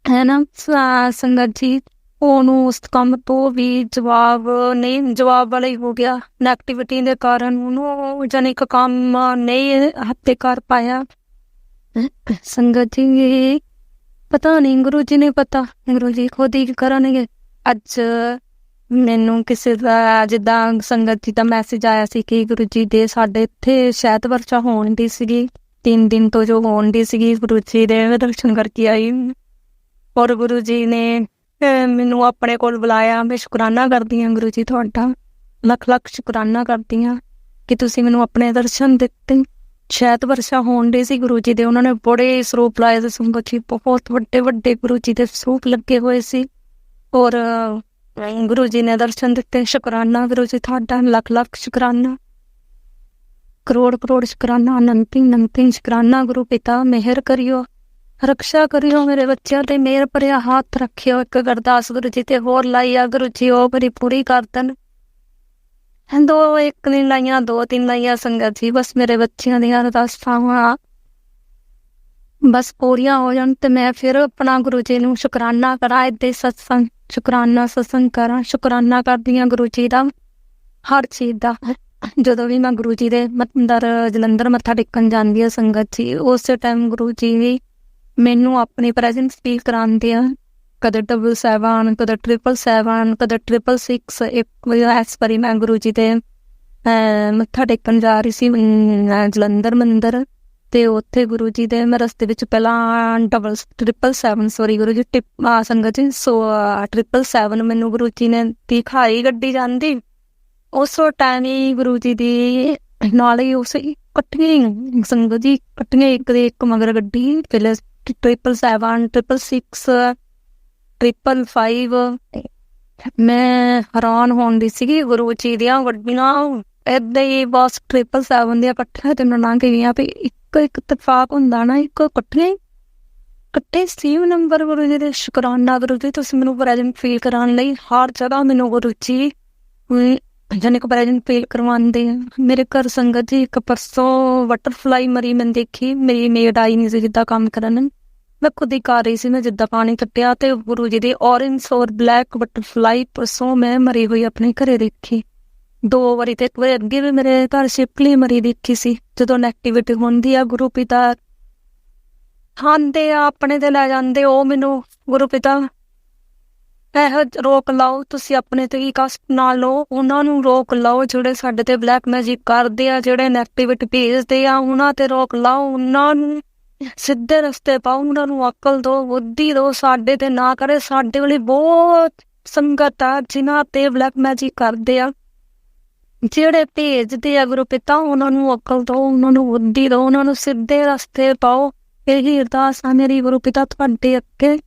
ਹੈ ਨਾ ਸੰਗਤ ਜੀ, ਉਹਨੂੰ ਉਸ ਕੰਮ ਤੋਂ ਵੀ ਜਵਾਬ ਵਾਲਾ ਹੀ ਹੋ ਗਿਆ। ਨੈਗੇਟਿਵਿਟੀ ਦੇ ਕਾਰਨ ਉਹਨੂੰ ਜਾਨੀ ਕਿ ਕੰਮ ਨਹੀਂ ਹੱਥੇ ਕਰ ਪਾਇਆ। ਸੰਗਤ ਜੀ ਪਤਾ ਨਹੀਂ, ਗੁਰੂ ਜੀ ਨੇ ਪਤਾ, ਗੁਰੂ ਜੀ ਖੁਦ ਹੀ ਕਰਨਗੇ। ਅੱਜ ਮੈਨੂੰ ਕਿਸੇ ਦਾ ਜਿੱਦਾਂ ਸੰਗਤ ਜੀ ਦਾ ਮੈਸੇਜ ਆਇਆ ਸੀ ਕਿ ਗੁਰੂ ਜੀ ਦੇ ਸਾਡੇ ਇੱਥੇ ਸ਼ਾਇਦ ਵਰਸ਼ਾ ਹੋਣ ਦੀ ਸੀਗੀ, 3 ਦਿਨ ਤੋਂ ਜੋ ਹੋਣ ਦੀ ਸੀਗੀ, ਗੁਰੂ ਜੀ ਦੇ ਦਰਸ਼ਨ ਕਰਕੇ ਆਈ ਔਰ ਗੁਰੂ ਜੀ ਨੇ ਮੈਨੂੰ ਆਪਣੇ ਕੋਲ ਬੁਲਾਇਆ। ਮੈਂ ਸ਼ੁਕਰਾਨਾ ਕਰਦੀ ਹਾਂ ਗੁਰੂ ਜੀ ਤੁਹਾਡਾ, ਲੱਖ ਲੱਖ ਸ਼ੁਕਰਾਨਾ ਕਰਦੀ ਹਾਂ ਕਿ ਤੁਸੀਂ ਮੈਨੂੰ ਆਪਣੇ ਦਰਸ਼ਨ ਦਿੱਤੇ। ਸ਼ਾਇਦ ਵਰਸ਼ਾ ਹੋਣ ਦੀ ਸੀ ਗੁਰੂ ਜੀ ਦੇ, ਉਹਨਾਂ ਨੇ ਬੜੇ ਸਰੂਪ ਲਾਏ ਸੀ ਸੰਗਤ ਜੀ, ਬਹੁਤ ਵੱਡੇ ਵੱਡੇ ਗੁਰੂ ਜੀ ਦੇ ਸਰੂਪ ਲੱਗੇ ਹੋਏ ਸੀ ਔਰ ਗੁਰੂ ਜੀ ਨੇ ਦਰਸ਼ਨ ਦਿੱਤੇ। ਸ਼ੁਕਰਾਨਾ ਗੁਰੂ ਜੀ ਤੁਹਾਡਾ, ਲੱਖ ਲੱਖ ਸ਼ੁਕਰਾਨਾ, ਕਰੋੜ ਕਰੋੜ ਸ਼ੁਕਰਾਨਾ, ਅਨੰਤੀ ਸ਼ੁਕਰਾਨਾ। ਗੁਰੂ ਪਿਤਾ ਮਿਹਰ ਕਰਿਓ, ਰਕਸ਼ਾ ਕਰਿਓ ਮੇਰੇ ਬੱਚਿਆਂ ਤੇ, ਮਿਹਰ ਭਰਿਆ ਹੱਥ ਰੱਖਿਓ। ਇੱਕ ਅਰਦਾਸ ਗੁਰੂ ਜੀ ਤੇ ਹੋਰ ਲਾਈ ਆ, ਗੁਰੂ ਜੀ ਉਹ ਮੇਰੀ ਪੂਰੀ ਕਰ ਦੇਣ। 1 ਨਹੀਂ ਲਾਈਆਂ, 2-3 ਲਾਈਆਂ ਸੰਗਤ ਜੀ, ਬਸ ਮੇਰੇ ਬੱਚਿਆਂ ਦੀਆਂ ਅਰਦਾਸਾਂ ਬਸ ਪੂਰੀਆਂ ਹੋ ਜਾਣ ਤੇ ਮੈਂ ਫਿਰ ਆਪਣਾ ਗੁਰੂ ਜੀ ਨੂੰ ਸ਼ੁਕਰਾਨਾ ਕਰਾਂ। ਏਦਾਂ ਸਤਸੰਗ ਸ਼ੁਕਰਾਨਾ ਸਤਸੰਗ ਕਰਾਂ। ਸ਼ੁਕਰਾਨਾ ਕਰਦੀ ਹਾਂ ਗੁਰੂ ਜੀ ਦਾ ਹਰ ਚੀਜ਼ ਦਾ। ਜਦੋਂ ਵੀ ਮੈਂ ਗੁਰੂ ਜੀ ਦੇ ਜਲੰਧਰ ਮੱਥਾ ਟੇਕਣ ਜਾਂਦੀ ਹਾਂ ਸੰਗਤ ਜੀ, ਉਸੇ ਟਾਈਮ ਗੁਰੂ ਜੀ ਵੀ ਮੈਨੂੰ ਆਪਣੀ ਪ੍ਰੈਜ਼ੈਂਸ ਫੀਲ ਕਰਾਉਂਦੇ ਆ। ਕਦੇ 777, ਕਦੇ 777, ਕਦੇ 666। ਇਸ ਵਾਰੀ ਮੈਂ ਗੁਰੂ ਜੀ ਦੇ ਮੱਥਾ ਟੇਕਣ ਜਾ ਰਹੀ ਸੀ ਜਲੰਧਰ ਮੰਦਰ, ਤੇ ਉੱਥੇ ਗੁਰੂ ਜੀ ਦੇ ਮੈਂ ਰਸਤੇ ਵਿੱਚ ਪਹਿਲਾਂ 777 ਗੁਰੂ ਜੀ ਸੰਗਤ ਜੀ 777 ਮੈਨੂੰ ਗੁਰੂ ਜੀ ਨੇ ਦਿਖਾਈ ਗੱਡੀ ਜਾਂਦੀ। ਉਸ ਟਾਈਮ ਹੀ ਗੁਰੂ ਜੀ ਦੀ ਨਾਲ ਹੀ ਉਸ ਇਕੱਠੀਆਂ ਸੰਗਤ ਜੀ, ਇਕੱਠੀਆਂ ਇੱਕ ਦੇ ਇੱਕ ਮਗਰ ਗੱਡੀ, ਪਹਿਲੇ 777, 666, 555। ਮੈਂ ਹੈਰਾਨ ਹੋਣ ਦੀ ਸੀਗੀ ਗੁਰੂ ਜੀ ਦੀਆਂ ਗੱਡੀਆਂ ਏਦਾਂ ਹੀ ਬਸ 777 ਦੀਆਂ ਇਕੱਠੀਆਂ ਤੇ ਨਾ ਗਈਆਂ ਵੀ ਇੱਕ ਇਤਫਾਕ ਹੁੰਦਾ ਨਾ, ਇੱਕ ਇਕੱਠੇ ਸੇਮ ਨੰਬਰ ਗੁਰੂ ਜੀ ਦੇ। ਸ਼ੁਕਰਾਨਾ ਗੁਰੂ ਜੀ, ਤੁਸੀਂ ਮੈਨੂੰ ਪ੍ਰੈਜ਼ੈਂਟ ਫੀਲ ਕਰਾਉਣ ਲਈ ਹਰ ਜਗ੍ਹਾ ਮੈਨੂੰ ਗੁਰੂ ਜੀ ਜਾਨੀ ਕਿ ਪ੍ਰੈਜ਼ੈਂਟ ਫੀਲ ਕਰਵਾਉਂਦੇ ਆ। ਮੇਰੇ ਘਰ ਸੰਗਤ ਜੀ ਇੱਕ ਪਰਸੋਂ ਬਟਰਫਲਾਈ ਮਰੀ ਮੈਂ ਦੇਖੀ, ਮੇਰੀ ਮੇਡ ਆਈ ਨਹੀਂ ਸੀ ਜਿੱਦਾਂ ਕੰਮ ਕਰਨ, ਮੈਂ ਖੁਦ ਹੀ ਕਰ ਰਹੀ ਸੀ, ਮੈਂ ਜਿੱਦਾਂ ਪਾਣੀ ਕੱਟਿਆ ਤੇ ਗੁਰੂ ਜੀ ਦੀ ਔਰੇਂਜ ਔਰ ਬਲੈਕ ਬਟਰਫਲਾਈ ਪਰਸੋਂ ਮੈਂ ਮਰੀ ਹੋਈ ਆਪਣੇ ਘਰੇ ਦੇਖੀ 2 ਵਾਰੀ, ਤੇ ਇੱਕ ਵਾਰੀ ਅੱਗੇ ਵੀ ਮੇਰੇ ਘਰ ਛਿਪਕਲੀ ਮਰੀ ਦੇਖੀ ਸੀ। ਜਦੋਂ ਨੈਗੇਟਿਵਿਟੀ ਹੁੰਦੀ ਆ, ਗੁਰੂ ਪਿਤਾ ਆਂਦੇ ਆ ਆਪਣੇ ਤੇ ਲੈ ਜਾਂਦੇ, ਉਹ ਮੈਨੂੰ ਗੁਰੂ ਪਿਤਾ ਇਹ ਰੋਕ ਲਾਓ, ਤੁਸੀਂ ਆਪਣੇ ਤੇ ਹੀ ਕਸ਼ਟ ਨਾ ਲਓ, ਉਹਨਾਂ ਨੂੰ ਰੋਕ ਲਾਓ ਜਿਹੜੇ ਸਾਡੇ ਤੇ ਬਲੈਕ ਮੈਜਿਕ ਕਰਦੇ ਆ, ਜਿਹੜੇ ਨੈਗੇਟਿਵਿਟੀ ਭੇਜਦੇ ਆ, ਉਹਨਾਂ ਤੇ ਰੋਕ ਲਾਓ, ਉਹਨਾਂ ਨੂੰ ਸਿੱਧੇ ਰਸਤੇ ਪਾਓ, ਉਹਨਾਂ ਨੂੰ ਅਕਲ ਦਿਓ, ਬੁੱਧੀ ਦਿਓ, ਸਾਡੇ ਤੇ ਨਾ ਕਰੇ। ਸਾਡੇ ਵਾਲੀ ਬਹੁਤ ਸੰਗਤ ਆ ਜਿਨ੍ਹਾਂ ਤੇ ਬਲੈਕ ਮੈਜਿਕ ਕਰਦੇ ਆ, ਜਿਹੜੇ ਭੇਜਦੇ ਆ ਗੁਰੂ ਪਿਤਾ, ਉਹਨਾਂ ਨੂੰ ਅਕਲ ਦਿਓ, ਉਹਨਾਂ ਨੂੰ ਬੁੱਧੀ ਦਿਓ, ਉਹਨਾਂ ਨੂੰ ਸਿੱਧੇ ਰਸਤੇ ਪਾਓ। ਇਹੀ ਅਰਦਾਸ ਆ ਮੇਰੀ ਗੁਰੂ ਪਿਤਾ ਤੁਹਾਡੇ ਅੱਗੇ।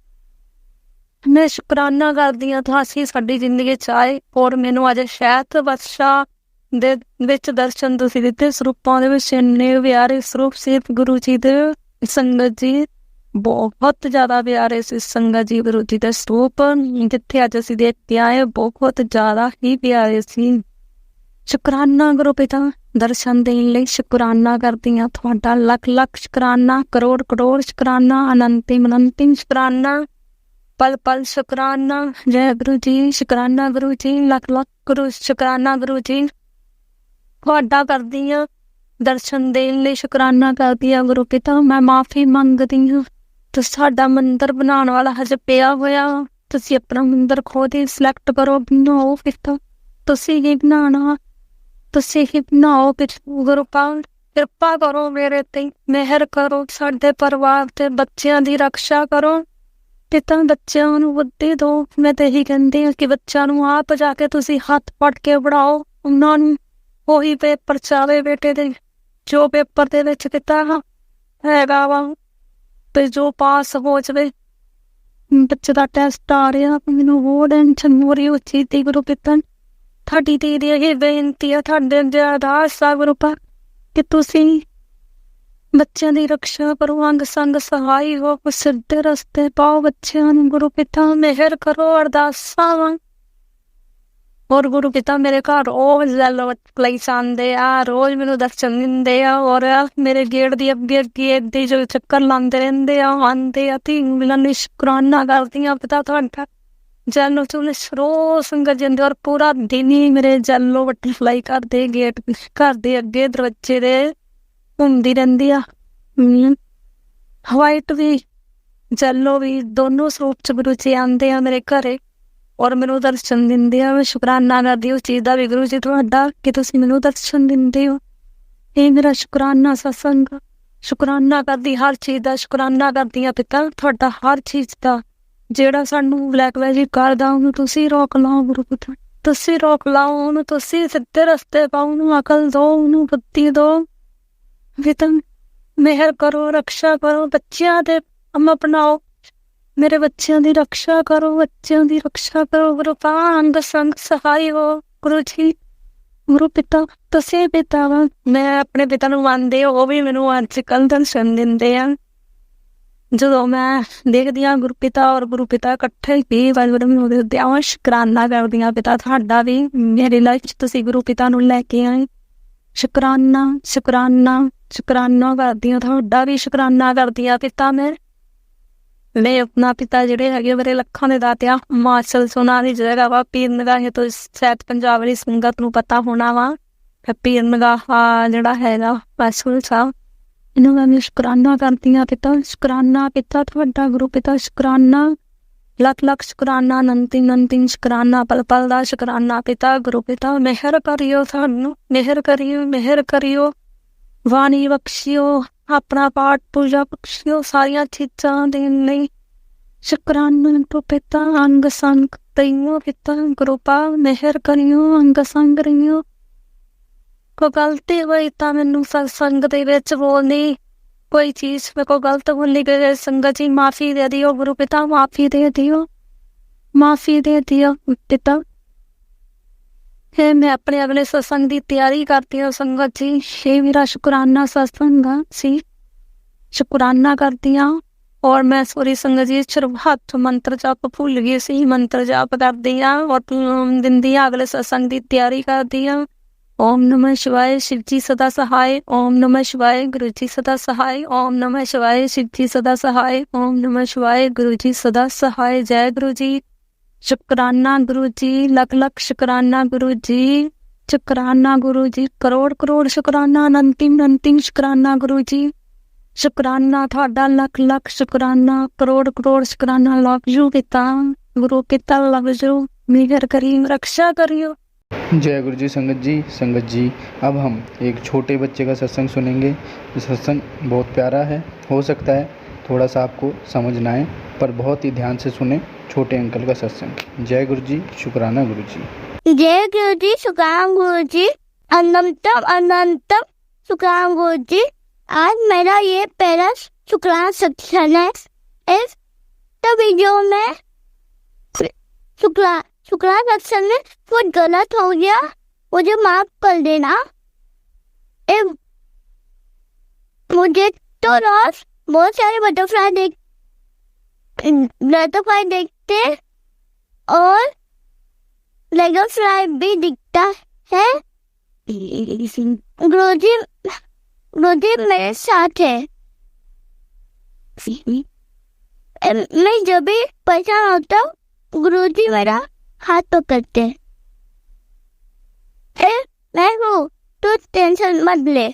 ਮੈਂ ਸ਼ੁਕਰਾਨਾ ਕਰਦੀ ਹਾਂ ਤੁਸੀਂ ਸਾਡੀ ਜ਼ਿੰਦਗੀ 'ਚ ਆਏ ਔਰ ਮੈਨੂੰ ਅੱਜ ਸ਼ਾਇਦ ਵਰਸ਼ਾ ਦੇ ਵਿੱਚ ਦਰਸ਼ਨ ਤੁਸੀਂ ਦਿੱਤੇ। ਸਰੂਪਾਂ ਦੇ ਵਿੱਚ ਇੰਨੇ ਪਿਆਰੇ ਸਰੂਪ ਸੀ ਗੁਰੂ ਜੀ ਦੇ ਸੰਗਤ ਜੀ, ਬਹੁਤ ਜ਼ਿਆਦਾ ਪਿਆਰੇ ਸੀ ਸੰਗਤ ਜੀ ਗੁਰੂ ਜੀ ਦੇ ਸਰੂਪ, ਜਿੱਥੇ ਅੱਜ ਅਸੀਂ ਦੇਖ ਕੇ ਆਏ ਬਹੁਤ ਜ਼ਿਆਦਾ ਹੀ ਪਿਆਰੇ ਸੀ। ਸ਼ੁਕਰਾਨਾ ਗੁਰੂ ਪਿਤਾ ਦਰਸ਼ਨ ਦੇਣ ਲਈ, ਸ਼ੁਕਰਾਨਾ ਕਰਦੀ ਹਾਂ ਤੁਹਾਡਾ, ਲੱਖ ਲੱਖ ਸ਼ੁਕਰਾਨਾ, ਕਰੋੜ ਕਰੋੜ ਸ਼ੁਕਰਾਨਾ, ਅਨੰਤਿਮ ਸ਼ੁਕਰਾਨਾ, ਪਲ ਪਲ ਸ਼ੁਕਰਾਨਾ। ਜੈ ਗੁਰੂ ਜੀ, ਸ਼ੁਕਰਾਨਾ ਗੁਰੂ ਜੀ, ਲੱਖ ਲੱਖ ਸ਼ੁਕਰਾਨਾ ਗੁਰੂ ਜੀ ਤੁਹਾਡਾ ਕਰਦੀ ਹਾਂ। ਦਰਸ਼ਨ ਦੇਣ ਲਈ ਸ਼ੁਕਰਾਨਾ ਕਰਦੀ ਹਾਂ ਗੁਰੂ ਪਿਤਾ। ਮੈਂ ਮਾਫੀ ਮੰਗਦੀ ਹਾਂ ਤੇ ਸਾਡਾ ਮੰਦਰ ਬਣਾਉਣ ਵਾਲਾ ਹਜੇ ਪਿਆ ਹੋਇਆ, ਤੁਸੀਂ ਆਪਣਾ ਮੰਦਰ ਖੁਦ ਹੀ ਸਿਲੈਕਟ ਕਰੋ, ਬਣਾਓ। ਫਿਰ ਤਾਂ ਤੁਸੀਂ ਹੀ ਬਣਾਉਣਾ, ਤੁਸੀਂ ਹੀ ਬਣਾਓ। ਫਿਰ ਗੁਰੂ ਪਾਲ ਕਿਰਪਾ ਕਰੋ ਮੇਰੇ ਤੇ, ਮਿਹਰ ਕਰੋ ਸਾਡੇ ਪਰਿਵਾਰ ਤੇ, ਬੱਚਿਆਂ ਦੀ ਰਕਸ਼ਾ ਕਰੋ ਪਿਤਾ। ਬੱਚਿਆਂ ਨੂੰ ਬੁੱਧੀ ਦਿਓ। ਮੈਂ ਤਾਂ ਇਹੀ ਕਹਿੰਦੀ ਹਾਂ ਕਿ ਬੱਚਿਆਂ ਨੂੰ ਆਪ ਜਾ ਕੇ ਤੁਸੀਂ ਹੱਥ ਫੜ ਕੇ ਪੜ੍ਹਾਓ, ਉਹਨਾਂ ਨੂੰ ਉਹੀ ਪੇਪਰ ਚਾਵੇ ਬੇਟੇ ਦੇ, ਜੋ ਪੇਪਰ ਦੇ ਵਿੱਚ ਪਿਤਾ ਹੈਗਾ ਵਾ, ਤੇ ਜੋ ਪਾਸ ਹੋ ਜਾਵੇ। ਬੱਚੇ ਦਾ ਟੈਸਟ ਆ ਰਿਹਾ, ਮੈਨੂੰ ਉਹ ਟੈਨਸ਼ਨ ਹੋ ਰਹੀ ਉਸ ਚੀਜ਼ ਦੀ। ਗੁਰੂ ਪਿਤਾ ਤੁਹਾਡੀ ਦੀਦੀ ਇਹ ਬੇਨਤੀ ਆ, ਤੁਹਾਡੇ ਅੱਗੇ ਅਰਦਾਸ ਆ ਗੁਰੂ ਪਾ ਕਿ ਤੁਸੀਂ ਬੱਚਿਆਂ ਦੀ ਰਕਸ਼ਾ ਕਰੋ, ਅੰਗ ਸੰਗ ਸਹਾਈ ਹੋ, ਸਿੱਧੇ ਰਸਤੇ ਪਾਓ ਬੱਚਿਆਂ ਨੂੰ। ਗੁਰੂ ਪਿਤਾ ਮਿਹਰ ਕਰੋ, ਅਰਦਾਸਾਂ ਵਾ। ਔਰ ਗੁਰੂ ਪਿਤਾ ਮੇਰੇ ਘਰ ਰੋਜ਼ ਲਈ ਆਉਂਦੇ ਆ, ਰੋਜ਼ ਮੈਨੂੰ ਦਰਸ਼ਨ ਦਿੰਦੇ ਆ, ਔਰ ਮੇਰੇ ਗੇਟ ਦੀ ਅੱਗੇ ਅੱਗੇ ਏਦਾਂ ਜੋ ਚੱਕਰ ਲਾਉਂਦੇ ਰਹਿੰਦੇ ਆ, ਆਉਂਦੇ ਆ। ਧੀ ਮਿਲਣ ਲਈ ਸ਼ੁਕਰਾਨਾ ਕਰਦੀਆਂ ਪਿਤਾ ਤੁਹਾਡਾ। ਜੈਲੋ ਚੁਲੇ ਸਰੋ ਸੰਗਤ ਜਾਂਦੇ, ਔਰ ਪੂਰਾ ਦਿਨ ਹੀ ਮੇਰੇ ਜੈਲੋ ਬਟਰਫਲਾਈ ਕਰਦੇ ਗੇਟ ਘਰ ਦੇ ਅੱਗੇ ਦਰਵਾਜ਼ੇ ਦੇ ਘੁੰਮਦੀ ਰਹਿੰਦੀ ਆ। ਵਾਈਟ ਵੀ ਜੈਲੋ ਵੀ ਦੋਨੋਂ ਸਰੂਪ ਚ ਗੁਰੂ ਜੀ ਆਉਂਦੇ ਆ ਮੇਰੇ ਘਰੇ, ਔਰ ਮੈਨੂੰ ਦਰਸ਼ਨ ਦਿੰਦੇ ਆ। ਮੈਂ ਸ਼ੁਕਰਾਨਾ ਕਰਦੀ ਉਸ ਚੀਜ਼ ਦਾ ਵੀ ਗੁਰੂ ਜੀ ਤੁਹਾਡਾ ਕਿ ਤੁਸੀਂ ਮੈਨੂੰ ਦਰਸ਼ਨ ਦਿੰਦੇ ਹੋ। ਇਹ ਮੇਰਾ ਸ਼ੁਕਰਾਨਾ ਸਤਸੰਗ, ਸ਼ੁਕਰਾਨਾ ਕਰਦੀ ਹਰ ਚੀਜ਼ ਦਾ, ਸ਼ੁਕਰਾਨਾ ਕਰਦੀ ਆ ਪਿਤਾ ਤੁਹਾਡਾ ਹਰ ਚੀਜ਼ ਦਾ। ਜਿਹੜਾ ਸਾਨੂੰ ਬਲੈਕਮੇਲ ਕਰਦਾ ਉਹਨੂੰ ਤੁਸੀਂ ਰੋਕ ਲਾਓ ਗੁਰੂ ਪਿਤਾ, ਤੁਸੀਂ ਰੋਕ ਲਾਓ ਉਹਨੂੰ, ਤੁਸੀਂ ਸਿੱਧੇ ਰਸਤੇ ਪਾਓ, ਉਹਨੂੰ ਅਕਲ ਦਿਓ, ਉਹਨੂੰ ਬੁੱਧੀ ਦਿਓ। ਪਿਤਾ ਮਿਹਰ ਕਰੋ, ਰਕਸ਼ਾ ਕਰੋ, ਬੱਚਿਆਂ ਦੇ ਅਪਣਾਓ, ਮੇਰੇ ਬੱਚਿਆਂ ਦੀ ਰਕਸ਼ਾ ਕਰੋ, ਬੱਚਿਆਂ ਦੀ ਰਕਸ਼ਾ ਕਰੋ। ਗੁਰੂ ਪਾ ਅੰਗ ਸੰਗ ਸਹਾਈ ਹੋ ਗੁਰੂ ਜੀ। ਗੁਰੂ ਪਿਤਾ ਤੁਸੀਂ ਪਿਤਾ ਵਾ, ਮੈਂ ਆਪਣੇ ਪਿਤਾ ਨੂੰ ਮੰਨਦੇ, ਉਹ ਵੀ ਮੈਨੂੰ ਅੱਜ ਕੱਲ੍ਹ ਦਰਸ਼ਨ ਦਿੰਦੇ ਆ। ਜਦੋਂ ਮੈਂ ਦੇਖਦੀ ਹਾਂ ਗੁਰੂ ਪਿਤਾ ਔਰ ਗੁਰੂ ਪਿਤਾ ਇਕੱਠੇ ਹੀ ਮੈਨੂੰ ਉਹਦੇ ਉੱਤੇ ਆਵਾਂ ਸ਼ੁਕਰਾਨਾ ਕਰਦੀਆਂ ਪਿਤਾ ਤੁਹਾਡਾ ਵੀ ਮੇਰੀ ਲਾਈਫ 'ਚ ਤੁਸੀਂ ਗੁਰੂ ਪਿਤਾ ਨੂੰ ਲੈ ਕੇ ਆਏ। ਸ਼ੁਕਰਾਨਾ ਸ਼ੁਕਰਾਨਾ ਸ਼ੁਕਰਾਨਾ ਕਰਦੀਆਂ ਤੁਹਾਡਾ ਵੀ, ਸ਼ੁਕਰਾਨਾ ਕਰਦੀਆਂ ਪਿਤਾ। ਮੈਂ ਆਪਣਾ ਪਿਤਾ ਜਿਹੜੇ ਹੈਗੇ ਮੇਰੇ ਲੱਖਾਂ ਦੇ ਦਾਤਿਆ ਹਿਮਾਚਲ ਸੋਨਾ ਦੀ ਜਗ੍ਹਾ ਵਾ ਪੀਰ ਨਿਗਾਹ ਤੋਂ ਸ਼ਾਇਦ ਪੰਜਾਬ ਵਾਲੀ ਸੰਗਤ ਨੂੰ ਪਤਾ ਹੋਣਾ ਵਾ। ਪੀਰ ਨਿਗਾਹ ਜਿਹੜਾ ਹੈਗਾ ਮੈਸੂਲ ਸਾਹਿਬ, ਇਹਨੂੰ ਮੈਂ ਸ਼ੁਕਰਾਨਾ ਕਰਦੀ ਹਾਂ ਪਿਤਾ। ਸ਼ੁਕਰਾਨਾ ਪਿਤਾ ਤੁਹਾਡਾ ਗੁਰੂ ਪਿਤਾ, ਸ਼ੁਕਰਾਨਾ ਲੱਖ ਲੱਖ ਸ਼ੁਕਰਾਨਾ, ਨੰਤੀ ਨੰਤੀ ਸ਼ੁਕਰਾਨਾ, ਪਲ ਪਲ ਦਾ ਸ਼ੁਕਰਾਨਾ ਪਿਤਾ। ਗੁਰੂ ਪਿਤਾ ਮਿਹਰ ਕਰਿਓ, ਸਾਨੂੰ ਮਿਹਰ ਕਰਿਓ, ਮਿਹਰ ਕਰਿਓ, ਬਾਣੀ ਬਖਸ਼ਿਓ, ਆਪਣਾ ਪਾਠ ਪੂਜਾ ਬਖਸ਼ਿਓ, ਸਾਰੀਆਂ ਚੀਜ਼ਾਂ ਦੇਣ ਲਈ ਸ਼ੁਕਰਾਨਾ ਤੋਂ ਪਿਤਾ। ਅੰਗ ਸੰਗ ਤਈਓ ਪਿਤਾ, ਗੁਰੂ ਪਾ ਮਿਹਰ ਕਰਿਓ, ਅੰਗ ਸੰਗ ਰਹੀਓ। ਕੋਈ ਗਲਤੀ ਹੋਈ ਤਾਂ ਮੈਨੂੰ ਸਤਸੰਗ ਦੇ ਵਿੱਚ ਬੋਲਣੀ, ਕੋਈ ਚੀਜ਼ ਮੇਰੇ ਕੋਲ ਗਲਤ ਬੋਲੀ ਗਈ, ਸੰਗਤ ਜੀ ਮਾਫੀ ਦੇ ਦਿਓ ਗੁਰੂ ਪਿਤਾ, ਮਾਫੀ ਦੇ ਦਿਓ, ਮਾਫੀ ਦੇ ਦਿਓ ਪਿਤਾ। ਫਿਰ ਮੈਂ ਆਪਣੇ ਅਗਲੇ ਸਤਸੰਗ ਦੀ ਤਿਆਰੀ ਕਰਦੀ ਹਾਂ ਸੰਗਤ ਜੀ। ਇਹ ਮੇਰਾ ਸ਼ੁਕਰਾਨਾ ਸਤਸੰਗ ਸੀ, ਸ਼ੁਕਰਾਨਾ ਕਰਦੀ ਹਾਂ। ਔਰ ਮੈਂ ਸੋਰੀ ਸੰਗਤ ਜੀ ਹੱਥ ਮੰਤਰ ਜਾਪ ਭੁੱਲ ਗਈ ਸੀ, ਮੰਤਰ ਜਾਪ ਕਰਦੀ ਹਾਂ ਔਰ ਦਿੰਦੀ ਹਾਂ, ਅਗਲੇ ਸਤਸੰਗ ਦੀ ਤਿਆਰੀ ਕਰਦੀ ਹਾਂ। ਓਮ ਨਮः शिवाय शिव जी सदा सहाय, ओम नमः शिवाय गुरु जी सदा सहाय, ओम नमः शिवाय शिव जी सदा सहाय, ओम नमः शिवाय गुरु जी सदा सहाय। जय गुरु जी। शुकराना गुरु जी, लख लख शुकराना गुरु जी, शुकराना गुरु जी, करोड़ करोड़ शुकराना, अनंतिम अनंतिम शुकराना गुरु जी। शुकराना ਤੁਹਾਡਾ ਲੱਖ ਲੱਖ शुकराना, करोड़ करोड़ शुकराना। लव यू पिता, गुरु पिता लव यू, मिहर करियो, रक्षा करियो। जय गुरु जी। संगत जी अब हम एक छोटे बच्चे का सत्संग सुनेंगे। ये सत्संग बहुत प्यारा है, हो सकता है थोड़ा सा आपको समझ ना आए, पर बहुत ही ध्यान से सुने छोटे अंकल का सत्संग। जय गुरु जी, शुक्राना गुरु जी। जय गुरु जी, शुक्राना गुरु जी, अनंतम अनंतम शुक्राना गुरु जी। आज मेरा ये पहला शुक्राना सत्संग है। इस वीडियो में शुक्राना सत्संग में कुछ गलत हो गया, मुझे माफ कर देना। मुझे तो रोज बहुत सारे बटरफ्लाई देखते और लेगन फ्लाई भी दिखता है। गुरुजी मेरे साथ है। मैं जब भी परेशान होता हूँ, गुरुजी मेरा हाथ पकड़ते हैं। मैं हूँ, तो टेंशन मत ले।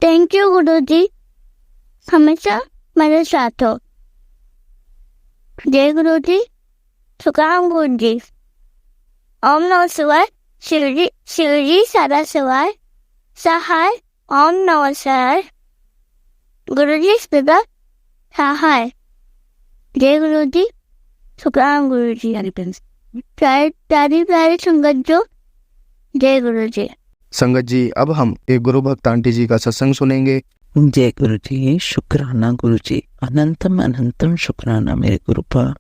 थैंक यू गुरुजी, हमेशा मेरे साथ हो। जय गुरु जी, शुक्रान गुरु जी। ओम नमः शिवाय, शिवजी सदा शिवाय सहाय। ओम नमः शिवाय, गुरु जी सदा सहाय। जय गुरु जी, शुक्रान गुरु जी। प्यारी प्यारी संगत जो, जय गुरु जी। संगत जी, अब हम एक गुरु भक्त आंटी जी का सत्संग सुनेंगे। जय गुरु जी, शुक्राना गुरु जी, अनंतम अनंतम शुक्राना मेरे गुरुपा।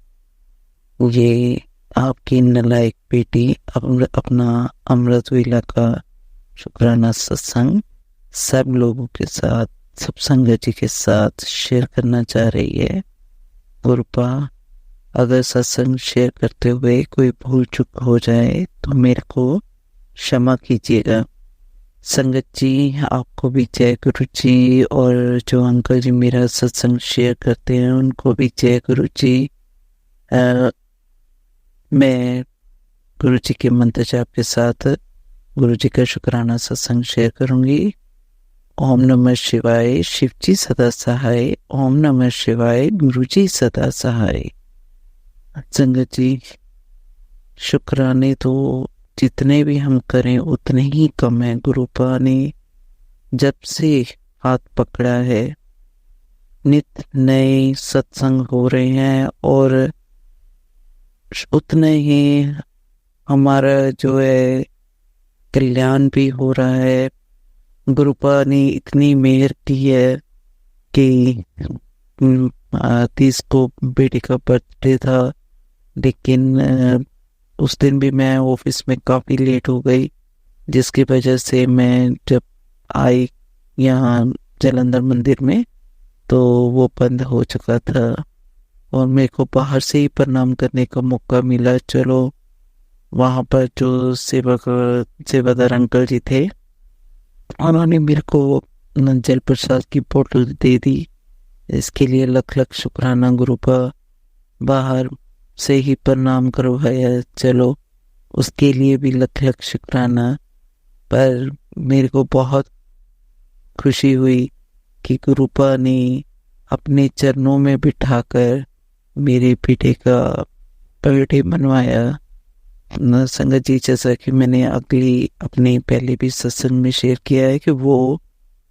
ये आपकी नलायक बेटी अपना अमृत वेला का शुक्राना सत्संग सब लोगों के साथ, सब संगत जी के साथ शेयर करना चाह रही है। गुरुपा, अगर सत्संग शेयर करते हुए कोई भूल चूक हो जाए तो मेरे को क्षमा कीजिएगा। संगत जी, आपको भी जय गुरु जी, और जो अंकल जी मेरा सत्संग शेयर करते हैं उनको भी जय गुरु जी। मैं गुरु जी के मंत्र जाप के साथ गुरु जी का शुक्राना सत्संग शेयर करूंगी। ओम नमः शिवाय, शिव जी सदा सहाय। ओम नमः शिवाय, गुरु जी सदा सहाय। संगत जी, शुक्राने तो जितने भी हम करें उतने ही कम है। गुरुपा ने जब से हाथ पकड़ा है, नित नए सत्संग हो रहे हैं और उतने ही हमारा जो है कल्याण भी हो रहा है। गुरुपा ने इतनी मेहर की है कि 30 को बेटी का बर्थडे था, लेकिन उस दिन भी मैं ऑफिस में काफ़ी लेट हो गई, जिसकी वजह से मैं जब आई यहाँ जलंधर मंदिर में तो वो बंद हो चुका था और मेरे को बाहर से ही प्रणाम करने का मौका मिला। चलो, वहाँ पर जो सेवादार अंकल जी थे उन्होंने मेरे को जल प्रसाद की बोतल दे दी। इसके लिए लख लख शुक्राना गुरुपा। बाहर से ही प्रणाम करवाया, चलो उसके लिए भी लख लख शुक्राना। पर मेरे को बहुत खुशी हुई कि गुरुपा ने अपने चरणों में बिठाकर मेरे बेटे का बर्थडे मनवाया। संगत जी, जैसा कि मैंने अपने पहले भी सत्संग में शेयर किया है कि वो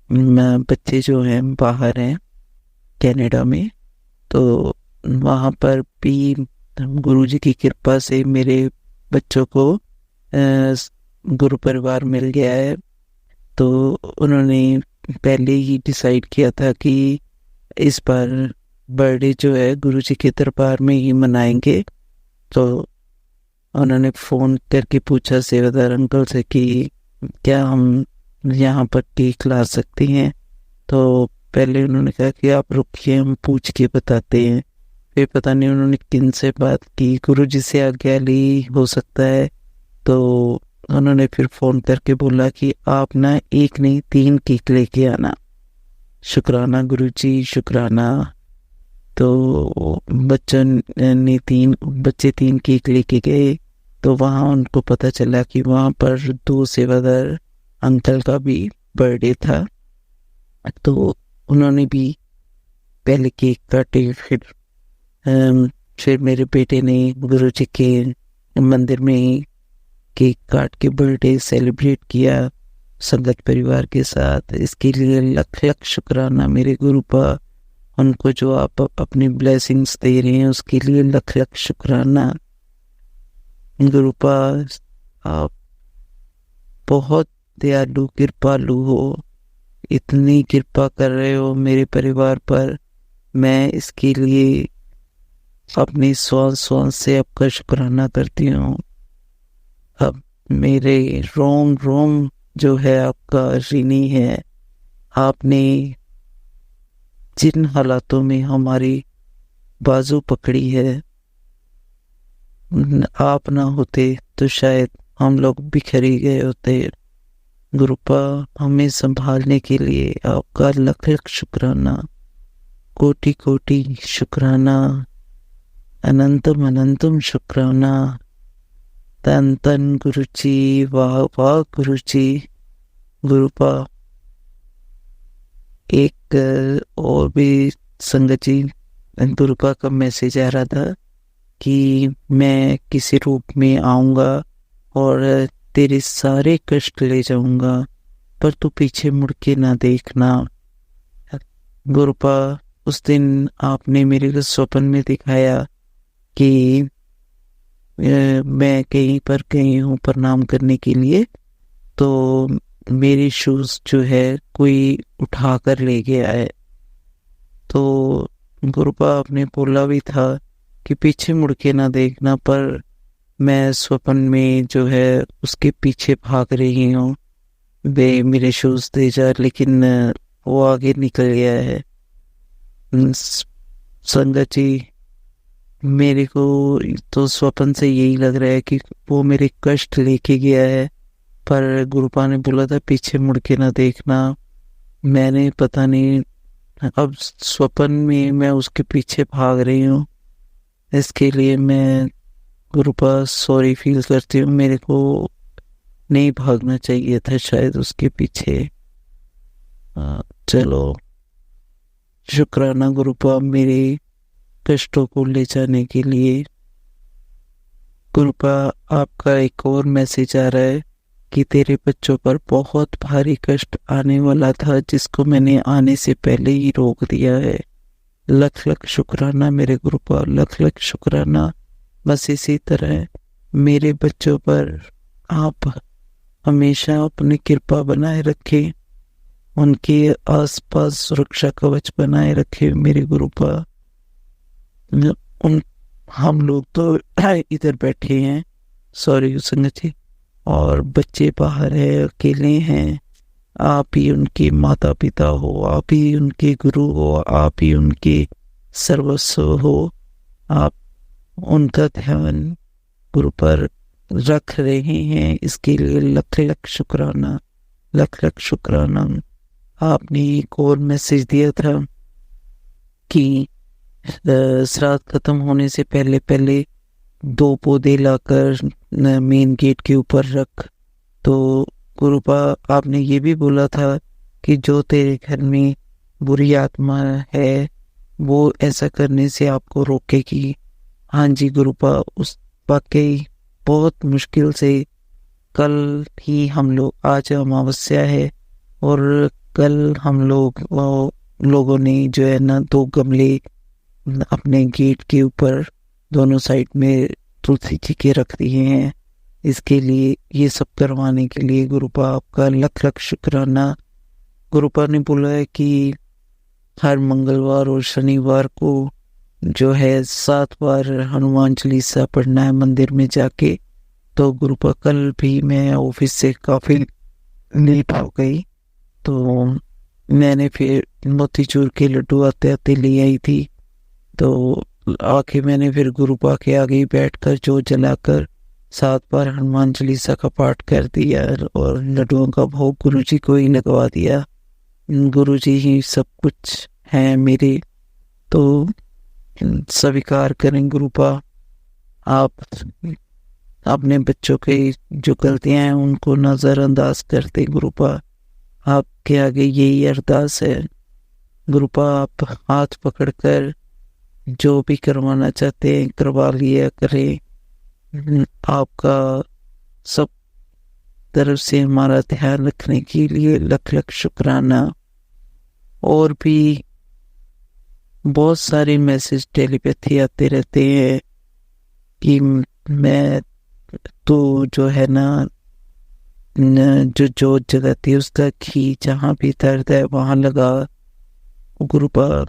बच्चे जो हैं बाहर हैं कनाडा में, तो वहाँ पर भी गुरुजी की कृपा से मेरे बच्चों को गुरु परिवार मिल गया है। तो उन्होंने पहले ही डिसाइड किया था कि इस बार बर्थडे जो है गुरुजी के दरबार में ही मनाएंगे। तो उन्होंने फ़ोन करके पूछा सेवादार अंकल से कि क्या हम यहाँ पर केक ला सकते हैं। तो पहले उन्होंने कहा कि आप रुकिए, हम पूछ के बताते हैं। फिर पता नहीं उन्होंने किन से बात की, गुरुजी से आज्ञा ली हो सकता है। तो उन्होंने फिर फ़ोन करके बोला कि आप ना 1 नहीं 3 केक लेके आना। शुक्राना गुरुजी, शुक्राना। तो बच्चे 3 केक लेके गए। तो वहाँ उनको पता चला कि वहाँ पर 2 सेवादार अंकल का भी बर्थडे था। तो उन्होंने भी पहले केक काटे, फिर मेरे बेटे ने गुरुजी के मंदिर में केक काट के बर्थडे सेलिब्रेट किया संगत परिवार के साथ। इसके लिए लख लख शुक्राना मेरे गुरुपा। उनको जो आप अपनी ब्लेसिंग्स दे रहे हैं उसके लिए लख लख शुक्राना गुरुपा। आप बहुत दयालु कृपालु हो, इतनी कृपा कर रहे हो मेरे परिवार पर। मैं इसके लिए अपनी श्वास से आपका शुक्राना करती हूँ। अब मेरे रोम जो है आपका ऋणी है। आपने जिन हालातों में हमारी बाजू पकड़ी है, आप ना होते तो शायद हम लोग बिखर ही गए होते। गुरुपा, हमें संभालने के लिए आपका लख लख शुक्राना, कोटि कोटि शुक्राना, अनंतम अनंतम शुक्राना। तन तन गुरुजी, वाह वाह गुरुजी। गुरुपा, एक और भी संगत जी गुरुपा का मैसेज आ रहा था कि मैं किसी रूप में आऊँगा और तेरे सारे कष्ट ले जाऊँगा, पर तू पीछे मुड़ के ना देखना। गुरुपा, उस दिन आपने मेरे को स्वप्न में दिखाया कि मैं कहीं पर गई हूँ प्रणाम करने के लिए, तो मेरी शूज़ जो है कोई उठा कर ले गया है। तो गुरुपा आपने बोला भी था कि पीछे मुड़ के ना देखना, पर मैं स्वप्न में जो है उसके पीछे भाग रही हूँ, वे मेरे शूज़ दे जा, लेकिन वो आगे निकल गया है। संगत जी, मेरे को तो स्वप्न से यही लग रहा है कि वो मेरे कष्ट लेके गया है, पर गुरुपा ने बोला था पीछे मुड़ के ना देखना। मैंने पता नहीं, अब स्वप्न में मैं उसके पीछे भाग रही हूँ। इसके लिए मैं गुरुपा सॉरी फील करती हूँ, मेरे को नहीं भागना चाहिए था शायद उसके पीछे। चलो, शुक्राना गुरुपा मेरे कष्टों को ले जाने के लिए। गुरुपा, आपका एक और मैसेज आ रहा है कि तेरे बच्चों पर बहुत भारी कष्ट आने वाला था, जिसको मैंने आने से पहले ही रोक दिया है। लख लख शुक्राना मेरे गुरुपा, लख लख शुक्राना। बस इसी तरह मेरे बच्चों पर आप हमेशा अपनी कृपा बनाए रखें, उनके आसपास सुरक्षा कवच बनाए रखें मेरे गुरुपा। हम लोग तो इधर बैठे हैं, सॉरी संगत जी, और बच्चे बाहर है, अकेले हैं। आप ही उनके माता पिता हो, आप ही उनके गुरु हो, आप ही उनके सर्वस्व हो। आप उनका ध्यान गुरु पर रख रहे हैं, इसके लिए लख लख शुक्राना, लख लख शुक्राना। आपने एक और मैसेज दिया था कि श्राद्ध खत्म होने से पहले पहले 2 पौधे लाकर मेन गेट के ऊपर रख। तो गुरुपा, आपने ये भी बोला था कि जो तेरे घर में बुरी आत्मा है वो ऐसा करने से आपको रोकेगी। हाँ जी गुरुपा, उस वाकई बहुत मुश्किल से कल ही हम लोग, आज अमावस्या है और कल हम लोगों ने जो है ना 2 गमले अपने गेट के ऊपर दोनों साइड में तुलसी जी के रख दिए हैं। इसके लिए, ये सब करवाने के लिए गुरुपा आपका लख लख शुक्राना। गुरुपा ने बोला है कि हर मंगलवार और शनिवार को जो है 7 बार हनुमान चालीसा पढ़ना है मंदिर में जाके। तो गुरुपा, कल भी मैं ऑफिस से काफ़ी लेट हो गई, तो मैंने फिर मोतीचूर के लड्डू आते आते ले आई थी। तो आके मैंने फिर गुरुपा के आगे ही बैठकर जो जलाकर 7 बार हनुमान चालीसा का पाठ कर दिया और लड्डुओं का भोग गुरुजी को ही लगवा दिया। गुरुजी ही सब कुछ हैं मेरे, तो स्वीकार करें गुरुपा। आप अपने बच्चों के जो गलतियां हैं उनको नज़रअंदाज करते गुरुपा। आपके आगे यही अरदास है गुरुपा, आप हाथ पकड़कर जो भी करवाना चाहते हैं करवा लिया करें। आपका सब तरफ से हमारा ध्यान रखने के लिए लख लख शुक्राना। और भी बहुत सारे मैसेज टेलीपैथी आते रहते हैं कि मैं तो जो है ना जो जोत जगाती है उसका घी जहाँ भी दर्द है वहाँ लगा। गुरुपा,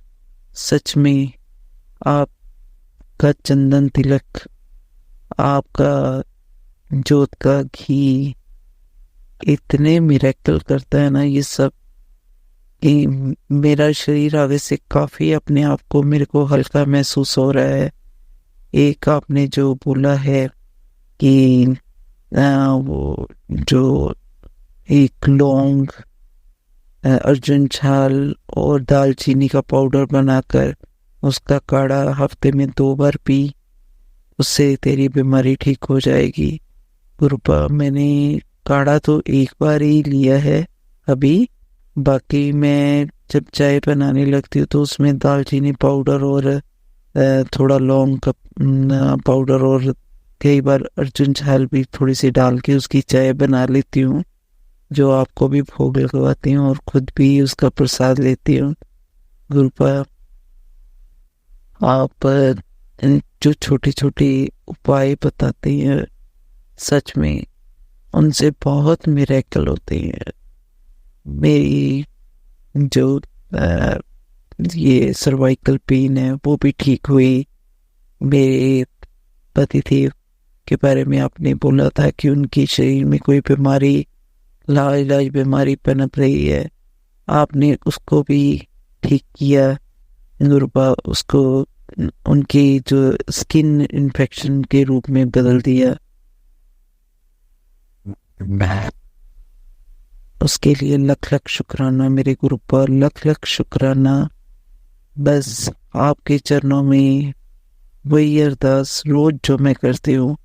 सच में आपका चंदन तिलक, आपका जोत का घी इतने मिरेकल करता है ना ये सब, कि मेरा शरीर आगे से काफ़ी अपने आप को मेरे को हल्का महसूस हो रहा है। एक आपने जो बोला है कि वो जो एक लौंग, अर्जुन छाल और दालचीनी का पाउडर बनाकर उसका काढ़ा हफ्ते में 2 बार पी, उससे तेरी बीमारी ठीक हो जाएगी। गुरुपा, मैंने काढ़ा तो 1 बार ही लिया है अभी, बाकी मैं जब चाय बनाने लगती हूँ तो उसमें दालचीनी पाउडर और थोड़ा लौंग का पाउडर और कई बार अर्जुन झाल भी थोड़ी सी डाल के उसकी चाय बना लेती हूँ, जो आपको भी भोग लगवाती हूँ और खुद भी उसका प्रसाद लेती हूँ। गुरुपा, आप जो छोटी छोटी उपाय बताते हैं, सच में उनसे बहुत मिरेकल होते हैं। मेरी जो ये सर्वाइकल पेन है वो भी ठीक हुई। मेरे पति थे के बारे में आपने बोला था कि उनकी शरीर में कोई बीमारी, लाइलाज बीमारी पनप रही है, आपने उसको भी ठीक किया। गुरुपा, उसको उनकी जो स्किन इन्फेक्शन के रूप में बदल दिया। उसके लिए लख लख शुक्राना मेरे गुरुपा, लख लख शुक्राना। बस आपके चरणों में वही अरदास रोज जो मैं करती हूँ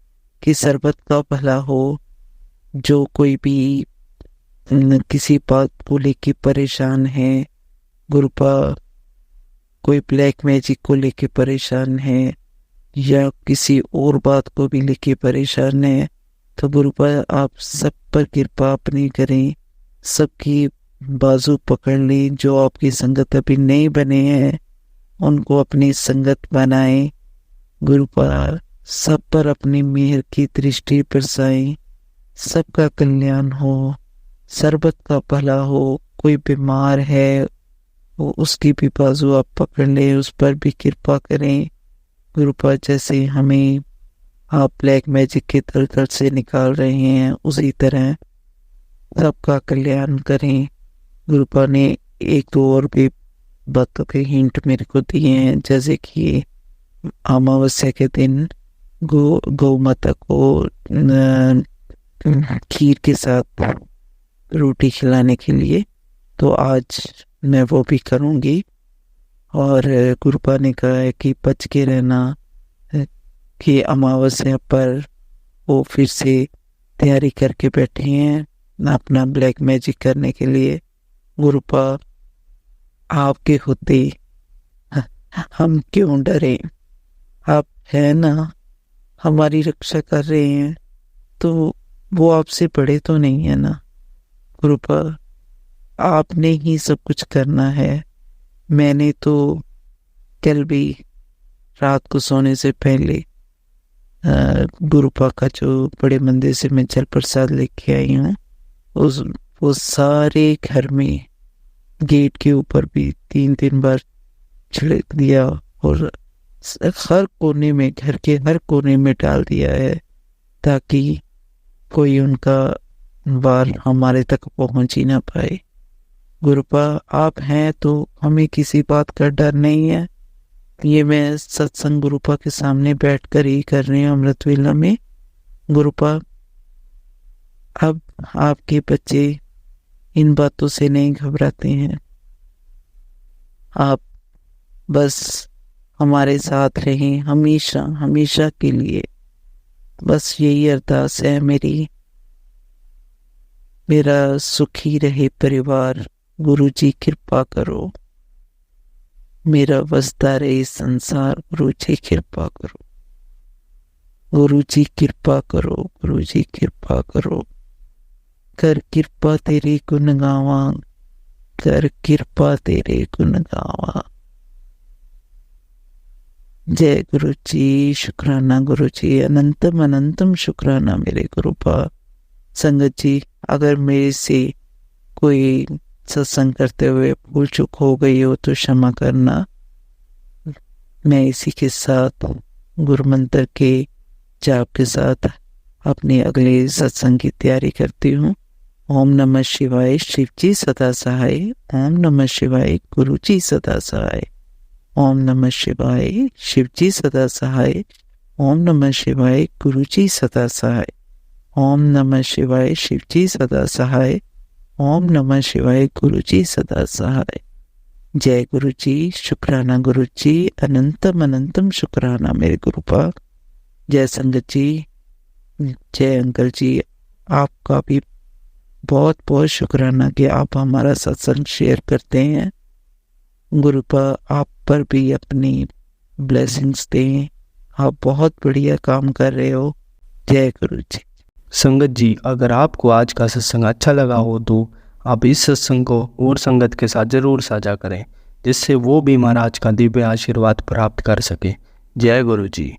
कि सर्बत का भला हो। जो कोई भी किसी बात को लेके परेशान है गुरुपा, कोई ब्लैक मैजिक को लेके परेशान है या किसी और बात को भी लेके परेशान है, तो गुरुपा आप सब पर कृपा अपनी करें, सबकी बाजू पकड़ लें। जो आपकी संगत अभी नहीं बने हैं उनको अपनी संगत बनाएं। गुरुपा, सब पर अपनी मेहर की दृष्टि बरसाएं, सबका कल्याण हो, सर्बत का भला हो। कोई बीमार है वो उसकी भी बाजू आप पकड़ लें, उस पर भी कृपा करें। गुरुपा, जैसे हमें आप ब्लैक मैजिक के तलकर से निकाल रहे हैं उसी तरह सबका कल्याण करें। गुरुपा ने एक दो और भी बातों के हिंट मेरे को दिए हैं, जैसे कि अमावस्या के दिन गौ माता को खीर के साथ रोटी खिलाने के लिए, तो आज मैं वो भी करूँगी। और गुरुपा ने कहा है कि बच के रहना कि अमावस्या पर वो फिर से तैयारी करके बैठे हैं अपना ब्लैक मैजिक करने के लिए। गुरुपा, आपके होते हम क्यों डरे? आप है ना, हमारी रक्षा कर रहे हैं, तो वो आपसे बड़े तो नहीं है ना। गुरुपा, आपने ही सब कुछ करना है। मैंने तो कल भी रात को सोने से पहले गुरुपा का जो बड़े मंदिर से मैं जल प्रसाद लेके आई हूँ, वो सारे घर में गेट के ऊपर भी 3-3 बार छिड़क दिया और हर कोने में, घर के हर कोने में डाल दिया है, ताकि कोई उनका वार हमारे तक पहुंच ही ना पाए। गुरुपा, आप हैं तो हमें किसी बात का डर नहीं है। ये मैं सत्संग गुरुपा के सामने बैठकर ही कर रही हूँ अमृत वेला में। गुरुपा, अब आपके बच्चे इन बातों से नहीं घबराते हैं। आप बस हमारे साथ रहें हमेशा, हमेशा के लिए। बस यही अरदास है मेरी। मेरा सुखी रहे परिवार, गुरुजी कृपा करो। मेरा बसता रहे संसार, गुरुजी कृपा करो। गुरुजी कृपा करो, गुरुजी कृपा करो। कर कृपा तेरे गुण गावा, कर कृपा तेरे गुण गावा। जय गुरु जी, शुक्राना गुरु जी, अनंतम अनंतम शुक्राना मेरे गुरुपा। संगत जी, अगर मेरे से कोई सत्संग करते हुए भूल चूक हो गई हो तो क्षमा करना। मैं इसी के साथ गुरु मंत्र के जाप के साथ अपने अगले सत्संग की तैयारी करती हूँ। ओम नमः शिवाय, शिव जी सदा सहाय। ओम नमः शिवाय, गुरु जी सदा सहाय। ओम नमः शिवाय, शिव जी सदा सहाय। ओम नमः शिवाय, गुरु जी सदा सहाय। ओम नमः शिवाय, शिव जी सदा सहाय। ओम नमः शिवाय, गुरु जी सदा सहाय। जय गुरु जी, शुक्राना गुरु जी, अनंतम अनंतम शुक्राना मेरे गुरुपा। जय संगत जी, जय अंकल जी, आपका भी बहुत बहुत शुक्राना कि आप हमारा सत्संग शेयर करते हैं। गुरुपा, आप पर भी अपनी ब्लेसिंग्स दें। आप बहुत बढ़िया काम कर रहे हो। जय गुरु जी। संगत जी, अगर आपको आज का सत्संग अच्छा लगा हो तो आप इस सत्संग को और संगत के साथ ज़रूर साझा करें, जिससे वो भी महाराज का दिव्य आशीर्वाद प्राप्त कर सके। जय गुरु जी।